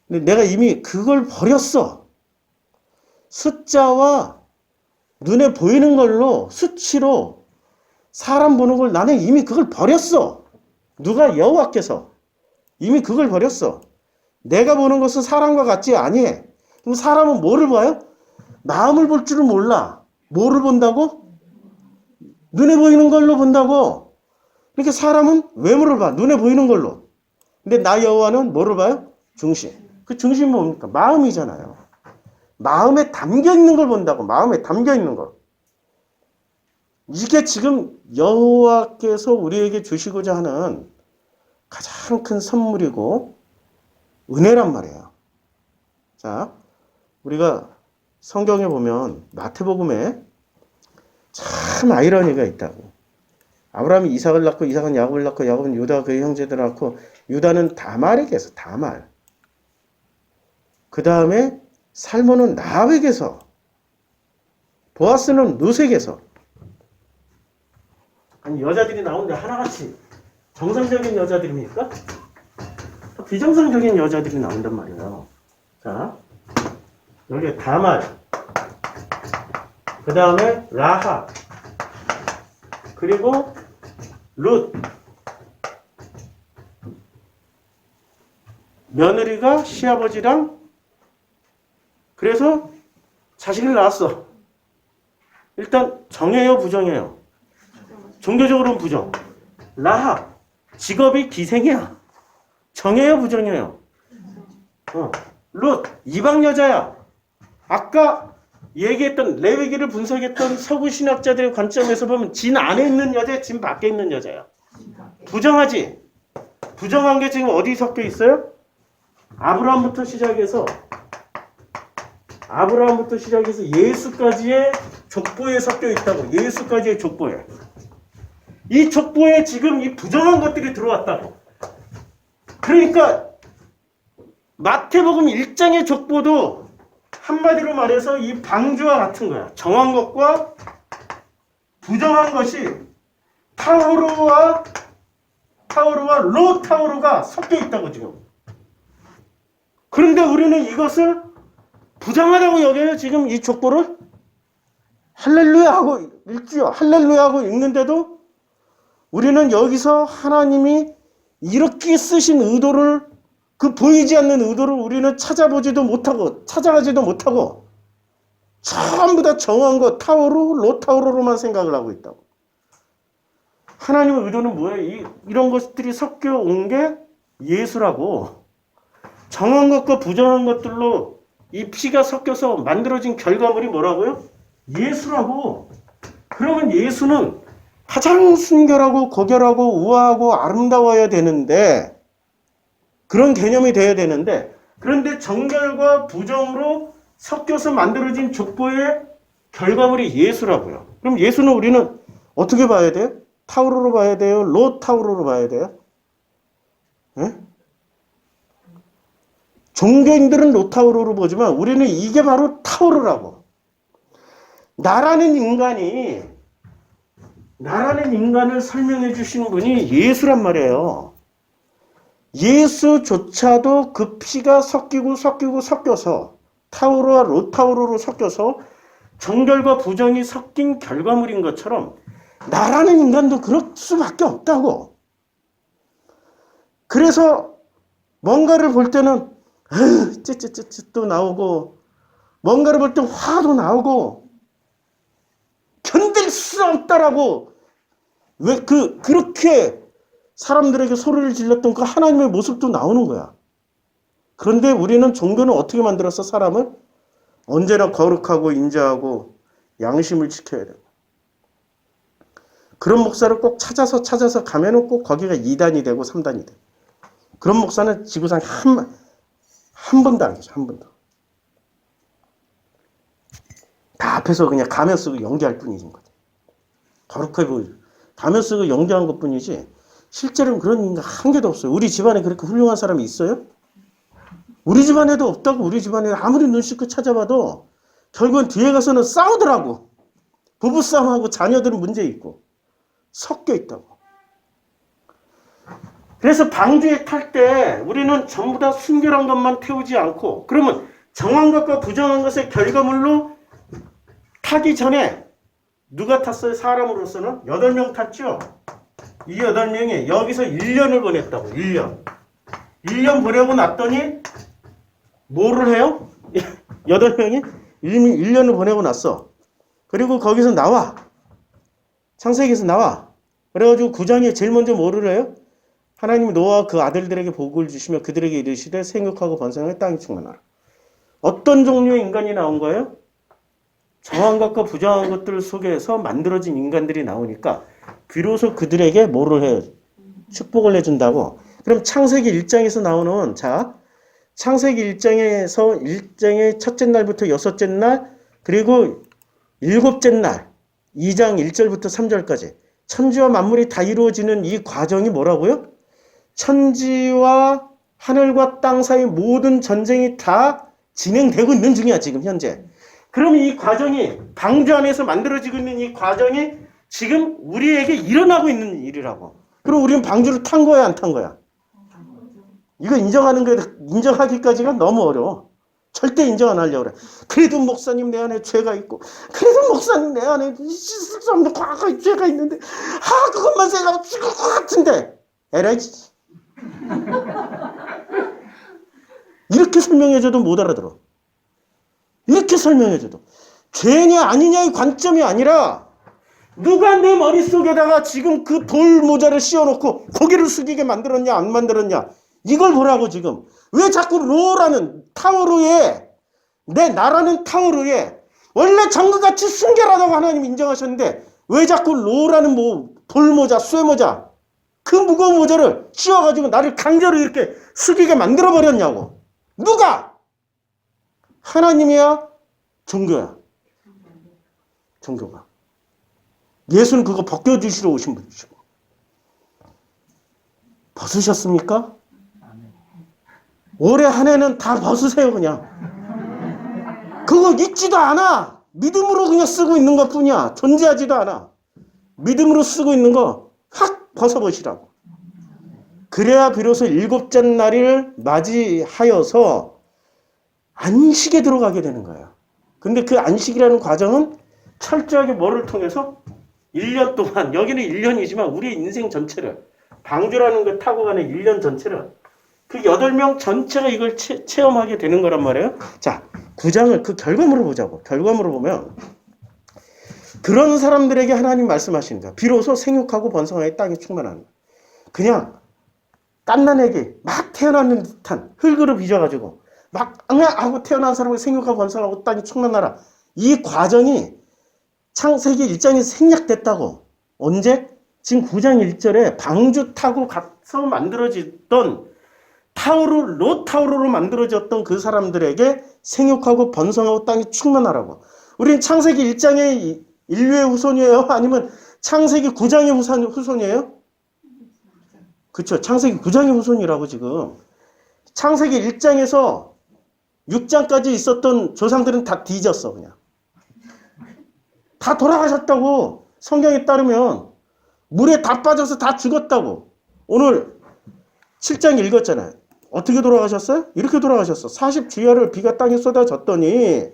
근데 내가 이미 그걸 버렸어. 숫자와 눈에 보이는 걸로 수치로 사람 보는 걸 나는 이미 그걸 버렸어. 누가? 여호와께서 이미 그걸 버렸어. 내가 보는 것은 사람과 같지 아니해. 그럼 사람은 뭐를 봐요? 마음을 볼 줄은 몰라. 뭐를 본다고? 눈에 보이는 걸로 본다고. 그러니까 사람은 외모를 봐. 눈에 보이는 걸로. 근데 나 여호와는 뭐를 봐요? 중심. 그 중심은 뭡니까? 마음이잖아요. 마음에 담겨 있는 걸 본다고. 마음에 담겨 있는 걸. 이게 지금 여호와께서 우리에게 주시고자 하는 가장 큰 선물이고 은혜란 말이에요. 자, 우리가 성경에 보면 마태복음에 참 아이러니가 있다고. 아브라함이 이삭을 낳고 이삭은 야곱을 낳고 야곱은 유다 그의 형제들을 낳고 유다는 다말에게서 다말. 그 다음에 살몬은 나합에게서 보아스는 룻에게서. 아니 여자들이 나오는데 하나같이 정상적인 여자들입니까? 비정상적인 여자들이 나온단 말이에요. 자, 여기 다말, 그 다음에 라합, 그리고 룻. 며느리가 시아버지랑 그래서 자식을 낳았어. 일단 정해요, 부정해요? 종교적으로는 부정. 라합, 직업이 기생이야. 정해요, 부정해요? 룻, 이방 여자야. 아까 얘기했던 레위기를 분석했던 서구 신학자들의 관점에서 보면 진 안에 있는 여자, 진 밖에 있는 여자야. 부정하지? 부정한 게 지금 어디 섞여 있어요? 아브라함부터 시작해서 예수까지의 족보에 섞여 있다고. 예수까지의 족보에. 이 족보에 지금 이 부정한 것들이 들어왔다고. 그러니까 마태복음 1장의 족보도 한마디로 말해서 이 방주와 같은 거야. 정한 것과 부정한 것이 타우르와 로타우르가 섞여 있다고 지금. 그런데 우리는 이것을 부정하다고 여겨요. 지금 이 족보를 할렐루야 하고 읽지요. 할렐루야 하고 읽는데도 우리는 여기서 하나님이 이렇게 쓰신 의도를, 그 보이지 않는 의도를 우리는 찾아가지도 못하고 전부 다 정한 거 로타우르로만 생각을 하고 있다고. 하나님의 의도는 뭐예요? 이런 것들이 섞여 온 게 예수라고. 정한 것과 부정한 것들로 이 피가 섞여서 만들어진 결과물이 뭐라고요? 예수라고. 그러면 예수는 가장 순결하고 고결하고 우아하고 아름다워야 되는데, 그런 개념이 돼야 되는데, 그런데 정결과 부정으로 섞여서 만들어진 족보의 결과물이 예수라고요. 그럼 예수는 우리는 어떻게 봐야 돼요? 타우르로 봐야 돼요? 로타우르로 봐야 돼요? 네? 종교인들은 로타우르로 보지만 우리는 이게 바로 타우르라고. 나라는 인간을 설명해 주신 분이 예수란 말이에요. 예수조차도 그 피가 섞여서 타우르와 로타우르로 섞여서 정결과 부정이 섞인 결과물인 것처럼 나라는 인간도 그럴 수밖에 없다고. 그래서 뭔가를 볼 때는 찌찌찌찌도 나오고, 뭔가를 볼 때 화도 나오고, 견딜 수 없다라고. 왜 그렇게 사람들에게 소리를 질렀던 그 하나님의 모습도 나오는 거야. 그런데 우리는 종교는 어떻게 만들었어? 사람을 언제나 거룩하고 인자하고 양심을 지켜야 돼. 그런 목사를 꼭 찾아서 가면은 꼭 거기가 2단이 되고 3단이 돼. 그런 목사는 지구상에 한 번도 안 계셔. 한 번도. 다 앞에서 그냥 가면 쓰고 연기할 뿐인 거지. 거룩해 보이죠. 가면 쓰고 연기한 것 뿐이지 실제로는 그런 인간 한 개도 없어요. 우리 집안에 그렇게 훌륭한 사람이 있어요? 우리 집안에도 없다고. 우리 집안에 아무리 눈 씻고 찾아봐도 결국은 뒤에 가서는 싸우더라고. 부부싸움하고 자녀들은 문제 있고. 섞여 있다고. 그래서 방주에 탈 때 우리는 전부 다 순결한 것만 태우지 않고, 그러면 정한 것과 부정한 것의 결과물로 타기 전에 누가 탔어요? 사람으로서는 8명 탔죠? 이 8명이 여기서 1년을 보냈다고. 1년 보내고 났더니 뭐를 해요? 8명이 1년을 보내고 났어. 그리고 거기서 나와. 창세기에서 나와. 그래가지고 9장에 제일 먼저 뭐를 해요? 하나님이 노아와 그 아들들에게 복을 주시며 그들에게 이르시되 생육하고 번성하여 땅에 충만하라. 어떤 종류의 인간이 나온 거예요? 정한 것과 부정한 것들 속에서 만들어진 인간들이 나오니까 비로소 그들에게 뭐를 해요? 축복을 해준다고. 그럼 창세기 1장에서 나오는, 자, 창세기 1장의 첫째 날부터 여섯째 날, 그리고 일곱째 날, 2장 1절부터 3절까지 천지와 만물이 다 이루어지는 이 과정이 뭐라고요? 천지와 하늘과 땅 사이 모든 전쟁이 다 진행되고 있는 중이야, 지금 현재. 그럼 이 과정이, 방주 안에서 만들어지고 있는 이 과정이 지금 우리에게 일어나고 있는 일이라고. 그럼 우리는 방주를 탄 거야, 안 탄 거야? 이거 인정하기까지가 너무 어려워. 절대 인정 안 하려고 그래. 그래도 목사님 내 안에 죄가 있고, 그래도 목사님 내 안에 씻을 수 없는 과거의 죄가 있는데, 그것만 생각하면 죽을 것 같은데. 에라이. 이렇게 설명해줘도 못 알아들어. 이렇게 설명해줘도. 죄냐 아니냐의 관점이 아니라, 누가 내 머릿속에다가 지금 그 돌 모자를 씌워놓고 고개를 숙이게 만들었냐 안 만들었냐, 이걸 보라고. 지금 왜 자꾸 로라는 타오르에, 내 나라는 타오르에 원래 정글같이 순결하다고 하나님 인정하셨는데 왜 자꾸 로라는 돌모자, 쇠모자, 그 무거운 모자를 씌워가지고 나를 강제로 이렇게 숙이게 만들어버렸냐고. 누가? 하나님이야? 종교야? 종교가. 예수는 그거 벗겨주시러 오신 분이시고. 벗으셨습니까? 올해 한 해는 다 벗으세요, 그냥. 그거 잊지도 않아. 믿음으로 그냥 쓰고 있는 것 뿐이야. 존재하지도 않아. 믿음으로 쓰고 있는 거 확 벗어보시라고. 그래야 비로소 일곱째 날을 맞이하여서 안식에 들어가게 되는 거예요. 근데 그 안식이라는 과정은 철저하게 뭐를 통해서? 1년 동안, 여기는 1년이지만 우리의 인생 전체를, 방주라는 거 타고 가는 1년 전체를, 그 8명 전체가 이걸 체험하게 되는 거란 말이에요. 자, 9장을 그 결과물을 보자고. 결과물을 보면 그런 사람들에게 하나님 말씀하시는 거야. 비로소 생육하고 번성하여 땅이 충만하는 거야. 그냥 갓난애기 막 태어나는 듯한 흙으로 빚어가지고 막 하고 태어난 사람을 생육하고 번성하고 땅이 충만하라. 이 과정이 창세기 1장에 생략됐다고. 언제? 지금 9장 1절에 방주 타고 가서 만들어지던 로타우르로 만들어졌던 그 사람들에게 생육하고 번성하고 땅이 충만하라고. 우리는 창세기 1장의 인류의 후손이에요? 아니면 창세기 9장의 후손이에요? 그렇죠. 창세기 9장의 후손이라고. 지금 창세기 1장에서 6장까지 있었던 조상들은 다 뒤졌어. 그냥 다 돌아가셨다고. 성경에 따르면 물에 다 빠져서 다 죽었다고. 오늘 7장 읽었잖아요. 어떻게 돌아가셨어요? 이렇게 돌아가셨어. 40주야를 비가 땅에 쏟아졌더니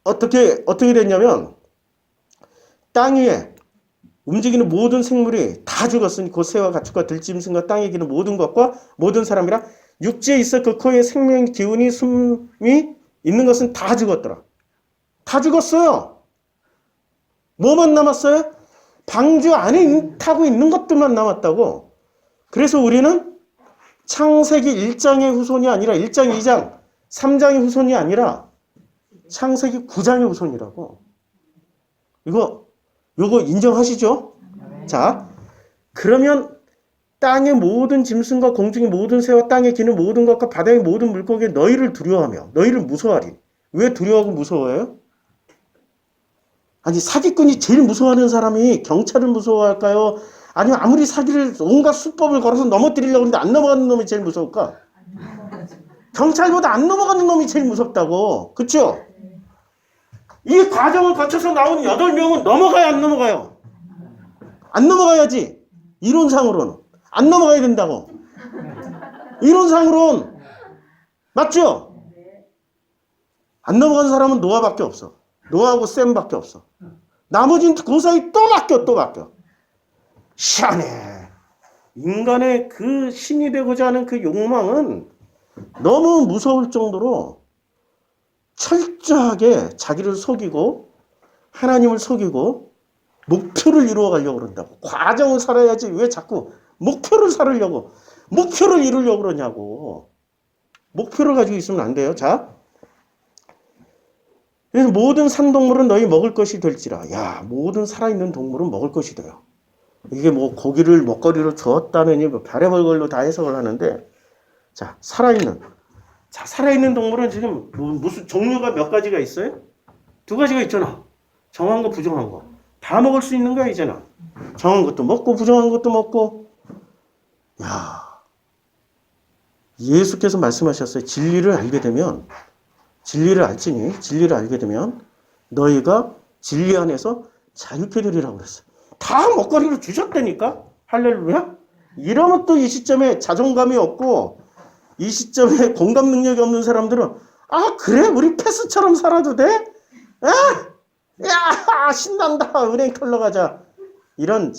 어떻게 됐냐면 땅 위에 움직이는 모든 생물이 다 죽었으니 곧 새와 가축과 들짐승과 땅에 기는 모든 것과 모든 사람이라 육지에 있어 그 코에 생명 기운이 숨이 있는 것은 다 죽었더라. 다 죽었어요. 뭐만 남았어요? 방주 안에 타고 있는 것들만 남았다고. 그래서 우리는 창세기 1장의 후손이 아니라 1장, 2장, 3장의 후손이 아니라 창세기 9장의 후손이라고. 요거 인정하시죠? 자, 그러면 땅의 모든 짐승과 공중의 모든 새와 땅에 기는 모든 것과 바다의 모든 물고기에 너희를 두려워하며 너희를 무서워하리. 왜 두려워하고 무서워해요? 아니, 사기꾼이 제일 무서워하는 사람이 경찰을 무서워할까요? 아니면 아무리 사기를 온갖 수법을 걸어서 넘어뜨리려고 하는데 안 넘어가는 놈이 제일 무서울까? 경찰보다 안 넘어가는 놈이 제일 무섭다고. 그렇죠? 이 과정을 거쳐서 나온 8명은 넘어가요, 안 넘어가요? 안 넘어가야지. 이론상으로는. 안 넘어가야 된다고. 이론상으로는. 맞죠? 안 넘어간 사람은 노아밖에 없어. 노아하고 셈밖에 없어. 나머지는 그 사이 또 바뀌어. 희한해. 인간의 그 신이 되고자 하는 그 욕망은 너무 무서울 정도로 철저하게 자기를 속이고 하나님을 속이고 목표를 이루어 가려고 그런다고. 과정을 살아야지 왜 자꾸 목표를 이루려고 그러냐고. 목표를 가지고 있으면 안 돼요. 자, 그래서 모든 산동물은 너희 먹을 것이 될지라. 야, 모든 살아있는 동물은 먹을 것이 돼요. 이게 뭐 고기를 먹거리로 주었다느니 뭐 별의별 걸로 다 해석을 하는데, 자, 살아있는 동물은 지금 무슨 종류가 몇 가지가 있어요? 두 가지가 있잖아. 정한 거, 부정한 거. 다 먹을 수 있는 거야, 이제는. 정한 것도 먹고, 부정한 것도 먹고. 야, 예수께서 말씀하셨어요. 진리를 알게 되면 너희가 진리 안에서 자유케 되리라고 그랬어요. 다 먹거리로 주셨다니까? 할렐루야? 이러면 또 이 시점에 자존감이 없고, 이 시점에 공감 능력이 없는 사람들은, 아, 그래? 우리 패스처럼 살아도 돼? 아! 야, 신난다. 은행 털러 가자. 이런,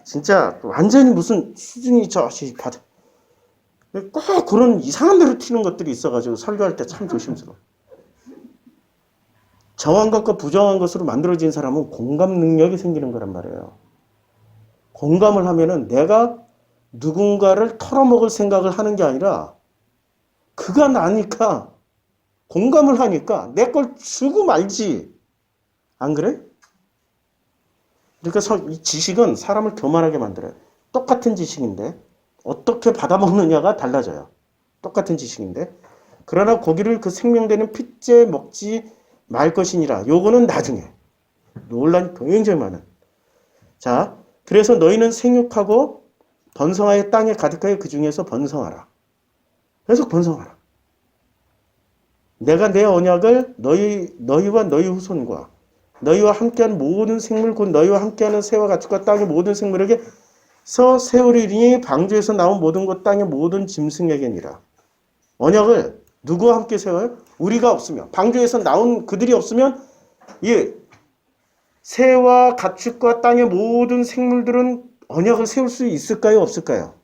진짜, 완전히 무슨 수준이 받아. 꼭 그런 이상한 데로 튀는 것들이 있어가지고 설교할 때 참 조심스러워. 정한 것과 부정한 것으로 만들어진 사람은 공감 능력이 생기는 거란 말이에요. 공감을 하면은 내가 누군가를 털어먹을 생각을 하는 게 아니라 그가 나니까 공감을 하니까 내 걸 주고 말지. 안 그래? 그러니까 이 지식은 사람을 교만하게 만들어요. 똑같은 지식인데 어떻게 받아먹느냐가 달라져요. 똑같은 지식인데. 그러나 고기를 그 생명되는 핏째 먹지 말 것이니라. 요거는 나중에. 논란이 굉장히 많은. 자, 그래서 너희는 생육하고 번성하여 땅에 가득하여 그 중에서 번성하라. 계속 번성하라. 내가 내 언약을 너희와 너희 후손과 너희와 함께하는 모든 생물 곧 너희와 함께하는 새와 가축과 땅의 모든 생물에게 세우리니 방주에서 나온 모든 것 땅의 모든 짐승에게니라. 언약을 누구와 함께 세워요? 우리가 없으면. 방주에서 나온 그들이 없으면 새와 가축과 땅의 모든 생물들은 언약을 세울 수 있을까요? 없을까요?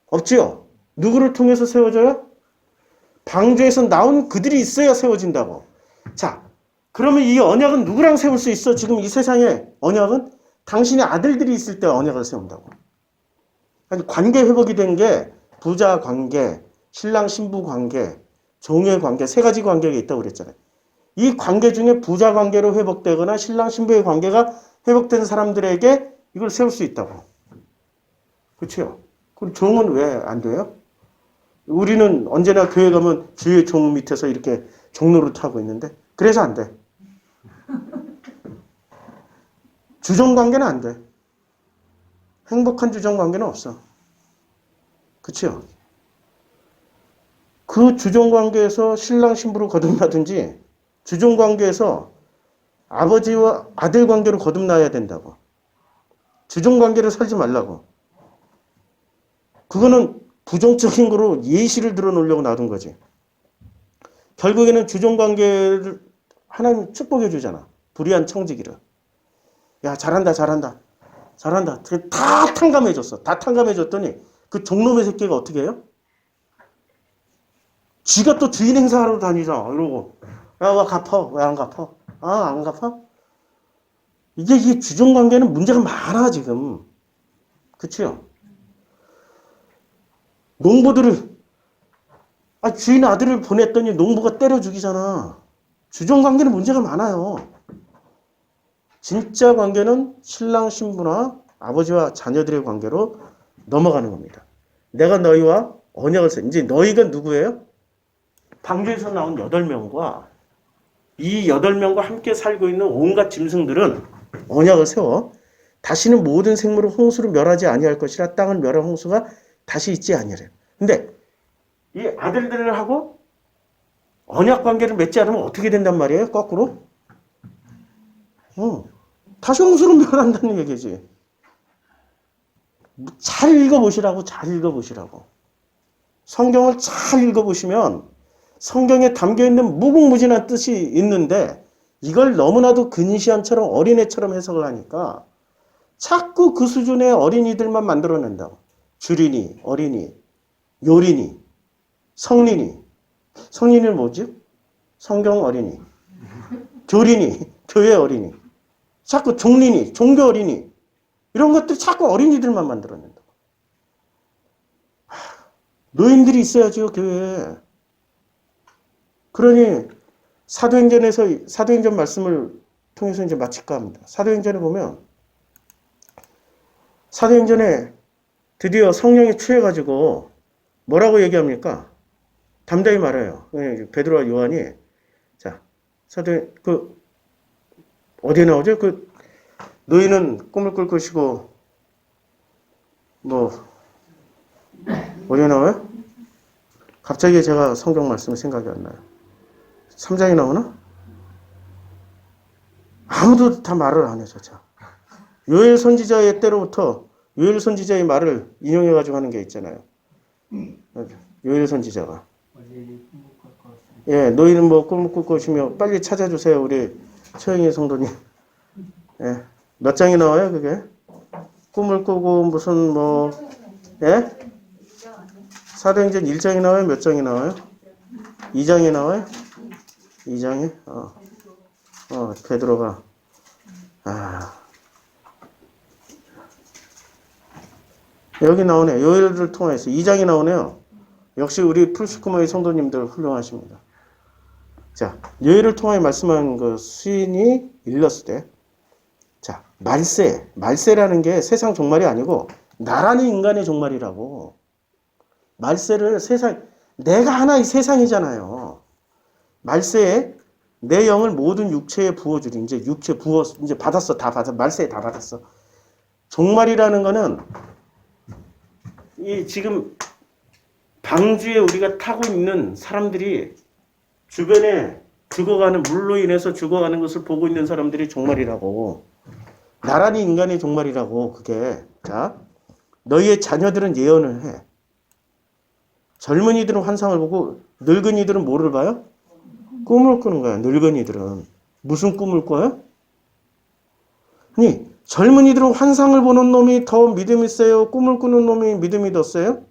없지요. 누구를 통해서 세워져요? 방주에서 나온 그들이 있어야 세워진다고. 자, 그러면 이 언약은 누구랑 세울 수 있어? 지금 이 세상에 언약은 당신의 아들들이 있을 때 언약을 세운다고. 아니, 관계 회복이 된 게 부자 관계, 신랑 신부 관계, 종의 관계, 세 가지 관계가 있다고 그랬잖아요. 이 관계 중에 부자 관계로 회복되거나 신랑 신부의 관계가 회복된 사람들에게 이걸 세울 수 있다고. 그렇죠? 그럼 종은 왜 안 돼요? 우리는 언제나 교회 가면 주의 종 밑에서 이렇게 종노릇 하고 있는데 그래서 안 돼. 주종관계는 안 돼. 행복한 주종관계는 없어. 그치요? 그 주종관계에서 신랑 신부로 거듭나든지 주종관계에서 아버지와 아들 관계로 거듭나야 된다고. 주종관계를 살지 말라고. 그거는 부정적인 거로 예시를 들어놓으려고 놔둔 거지. 결국에는 주종관계를 하나님 축복해 주잖아. 불의한 청지기를. 야, 잘한다. 다 탕감해줬어. 다 탕감해줬더니 그 종놈의 새끼가 어떻게 해요? 지가 또 주인 행사하러 다니자. 이러고. 야, 왜 갚아? 왜 안 갚아? 아, 안 갚아? 이게 주종관계는 문제가 많아, 지금. 그치요? 농부들을, 주인 아들을 보냈더니 농부가 때려 죽이잖아. 주종관계는 문제가 많아요. 진짜 관계는 신랑 신부나 아버지와 자녀들의 관계로 넘어가는 겁니다. 내가 너희와 언약을 이제 너희가 누구예요? 방주에서 나온 8명과 이 8명과 함께 살고 있는 온갖 짐승들은 언약을 세워 다시는 모든 생물을 홍수로 멸하지 아니할 것이라 땅을 멸한 홍수가 다시 있지 아니하려. 근데 이 아들들하고 언약 관계를 맺지 않으면 어떻게 된단 말이에요? 거꾸로? 다시 홍수로 멸한다는 얘기지. 잘 읽어보시라고, 잘 읽어보시라고. 성경을 잘 읽어보시면 성경에 담겨있는 무궁무진한 뜻이 있는데 이걸 너무나도 근시안처럼 어린애처럼 해석을 하니까 자꾸 그 수준의 어린이들만 만들어낸다고. 주린이, 어린이, 요린이, 성린이. 성린이는 뭐지? 성경 어린이. 교린이, 교회 어린이. 자꾸 종린이, 종교 어린이. 이런 것들 자꾸 어린이들만 만들어낸다고. 노인들이 있어야죠, 교회에. 그러니 사도행전 말씀을 통해서 이제 마칠까 합니다. 사도행전에 보면 사도행전에 드디어 성령이 취해가지고 뭐라고 얘기합니까? 담대히 말해요. 베드로와 요한이 자 어디에 나오죠? 너희는 꿈을 꿀 것이고 어디에 나와요? 갑자기 제가 성경 말씀이 생각이 안 나요. 3장이 나오나? 아무도 다 말을 안 해서 자. 요엘 선지자의 때로부터 요엘 선지자의 말을 인용해가지고 하는 게 있잖아요. 요엘 선지자가. 예, 너희는 꿈을 꿀 것이며 빨리 찾아주세요. 우리 최영희 성도님. 예, 몇 장이 나와요, 그게? 꿈을 꾸고 무슨 예? 사도행전 1장이 나와요? 몇 장이 나와요? 2장이 나와요? 2장이? 베드로가 여기 나오네. 요엘을 통해서 2장이 나오네요. 역시 우리 풀스쿠마의 성도님들 훌륭하십니다. 자, 요엘을 통해 말씀한 그 수인이 일렀을 때, 자, 말세라는 게 세상 종말이 아니고 나라는 인간의 종말이라고. 말세를 내가 하나의 세상이잖아요. 말세에 내 영을 모든 육체에 부어주리. 이제 육체 이제 받았어. 다 받았어. 말세에 다 받았어. 종말이라는 거는 이 지금 방주에 우리가 타고 있는 사람들이 주변에 물로 인해서 죽어가는 것을 보고 있는 사람들이 종말이라고. 나란히 인간의 종말이라고, 그게. 자, 너희의 자녀들은 예언을 해. 젊은이들은 환상을 보고, 늙은이들은 뭐를 봐요? 꿈을 꾸는 거야, 늙은이들은. 무슨 꿈을 꿔요? 아니, 젊은이들은 환상을 보는 놈이 더 믿음이 세요? 꿈을 꾸는 놈이 믿음이 더 세요?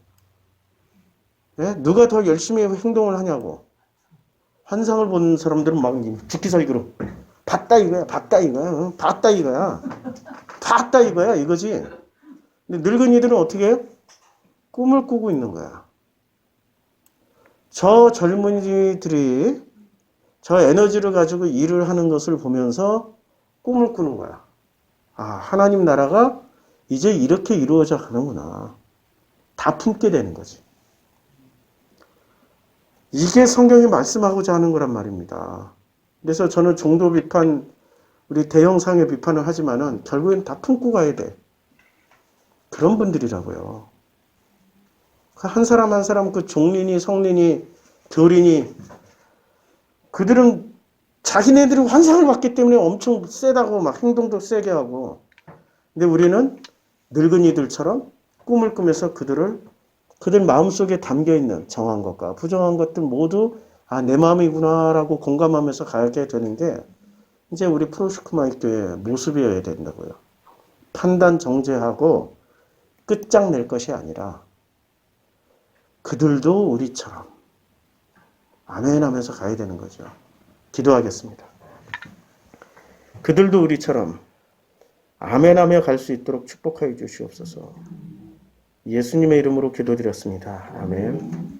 네? 누가 더 열심히 행동을 하냐고. 환상을 보는 사람들은 막 죽기 살기로 봤다 이거야, 봤다 이거야, 봤다 이거야, 봤다 이거야, 이거지. 근데 늙은이들은 어떻게 해요? 꿈을 꾸고 있는 거야. 저 젊은이들이 저 에너지를 가지고 일을 하는 것을 보면서 꿈을 꾸는 거야. 하나님 나라가 이제 이렇게 이루어져 가는구나. 다 품게 되는 거지. 이게 성경이 말씀하고자 하는 거란 말입니다. 그래서 저는 종도 비판, 우리 대형상의 비판을 하지만은 결국엔 다 품고 가야 돼. 그런 분들이라고요. 한 사람 한 사람 그 종린이, 성린이, 교린이 그들은 자기네들이 환상을 봤기 때문에 엄청 세다고 막 행동도 세게 하고, 근데 우리는 늙은이들처럼 꿈을 꾸면서 그들 마음속에 담겨있는 정한 것과 부정한 것들 모두 내 마음이구나라고 공감하면서 가게 되는 게 이제 우리 프로스쿠마의 교회의 모습이어야 된다고요. 판단 정죄하고 끝장낼 것이 아니라 그들도 우리처럼 아멘 하면서 가야 되는 거죠. 기도하겠습니다. 그들도 우리처럼 아멘 하며 갈 수 있도록 축복하여 주시옵소서. 예수님의 이름으로 기도드렸습니다. 아멘.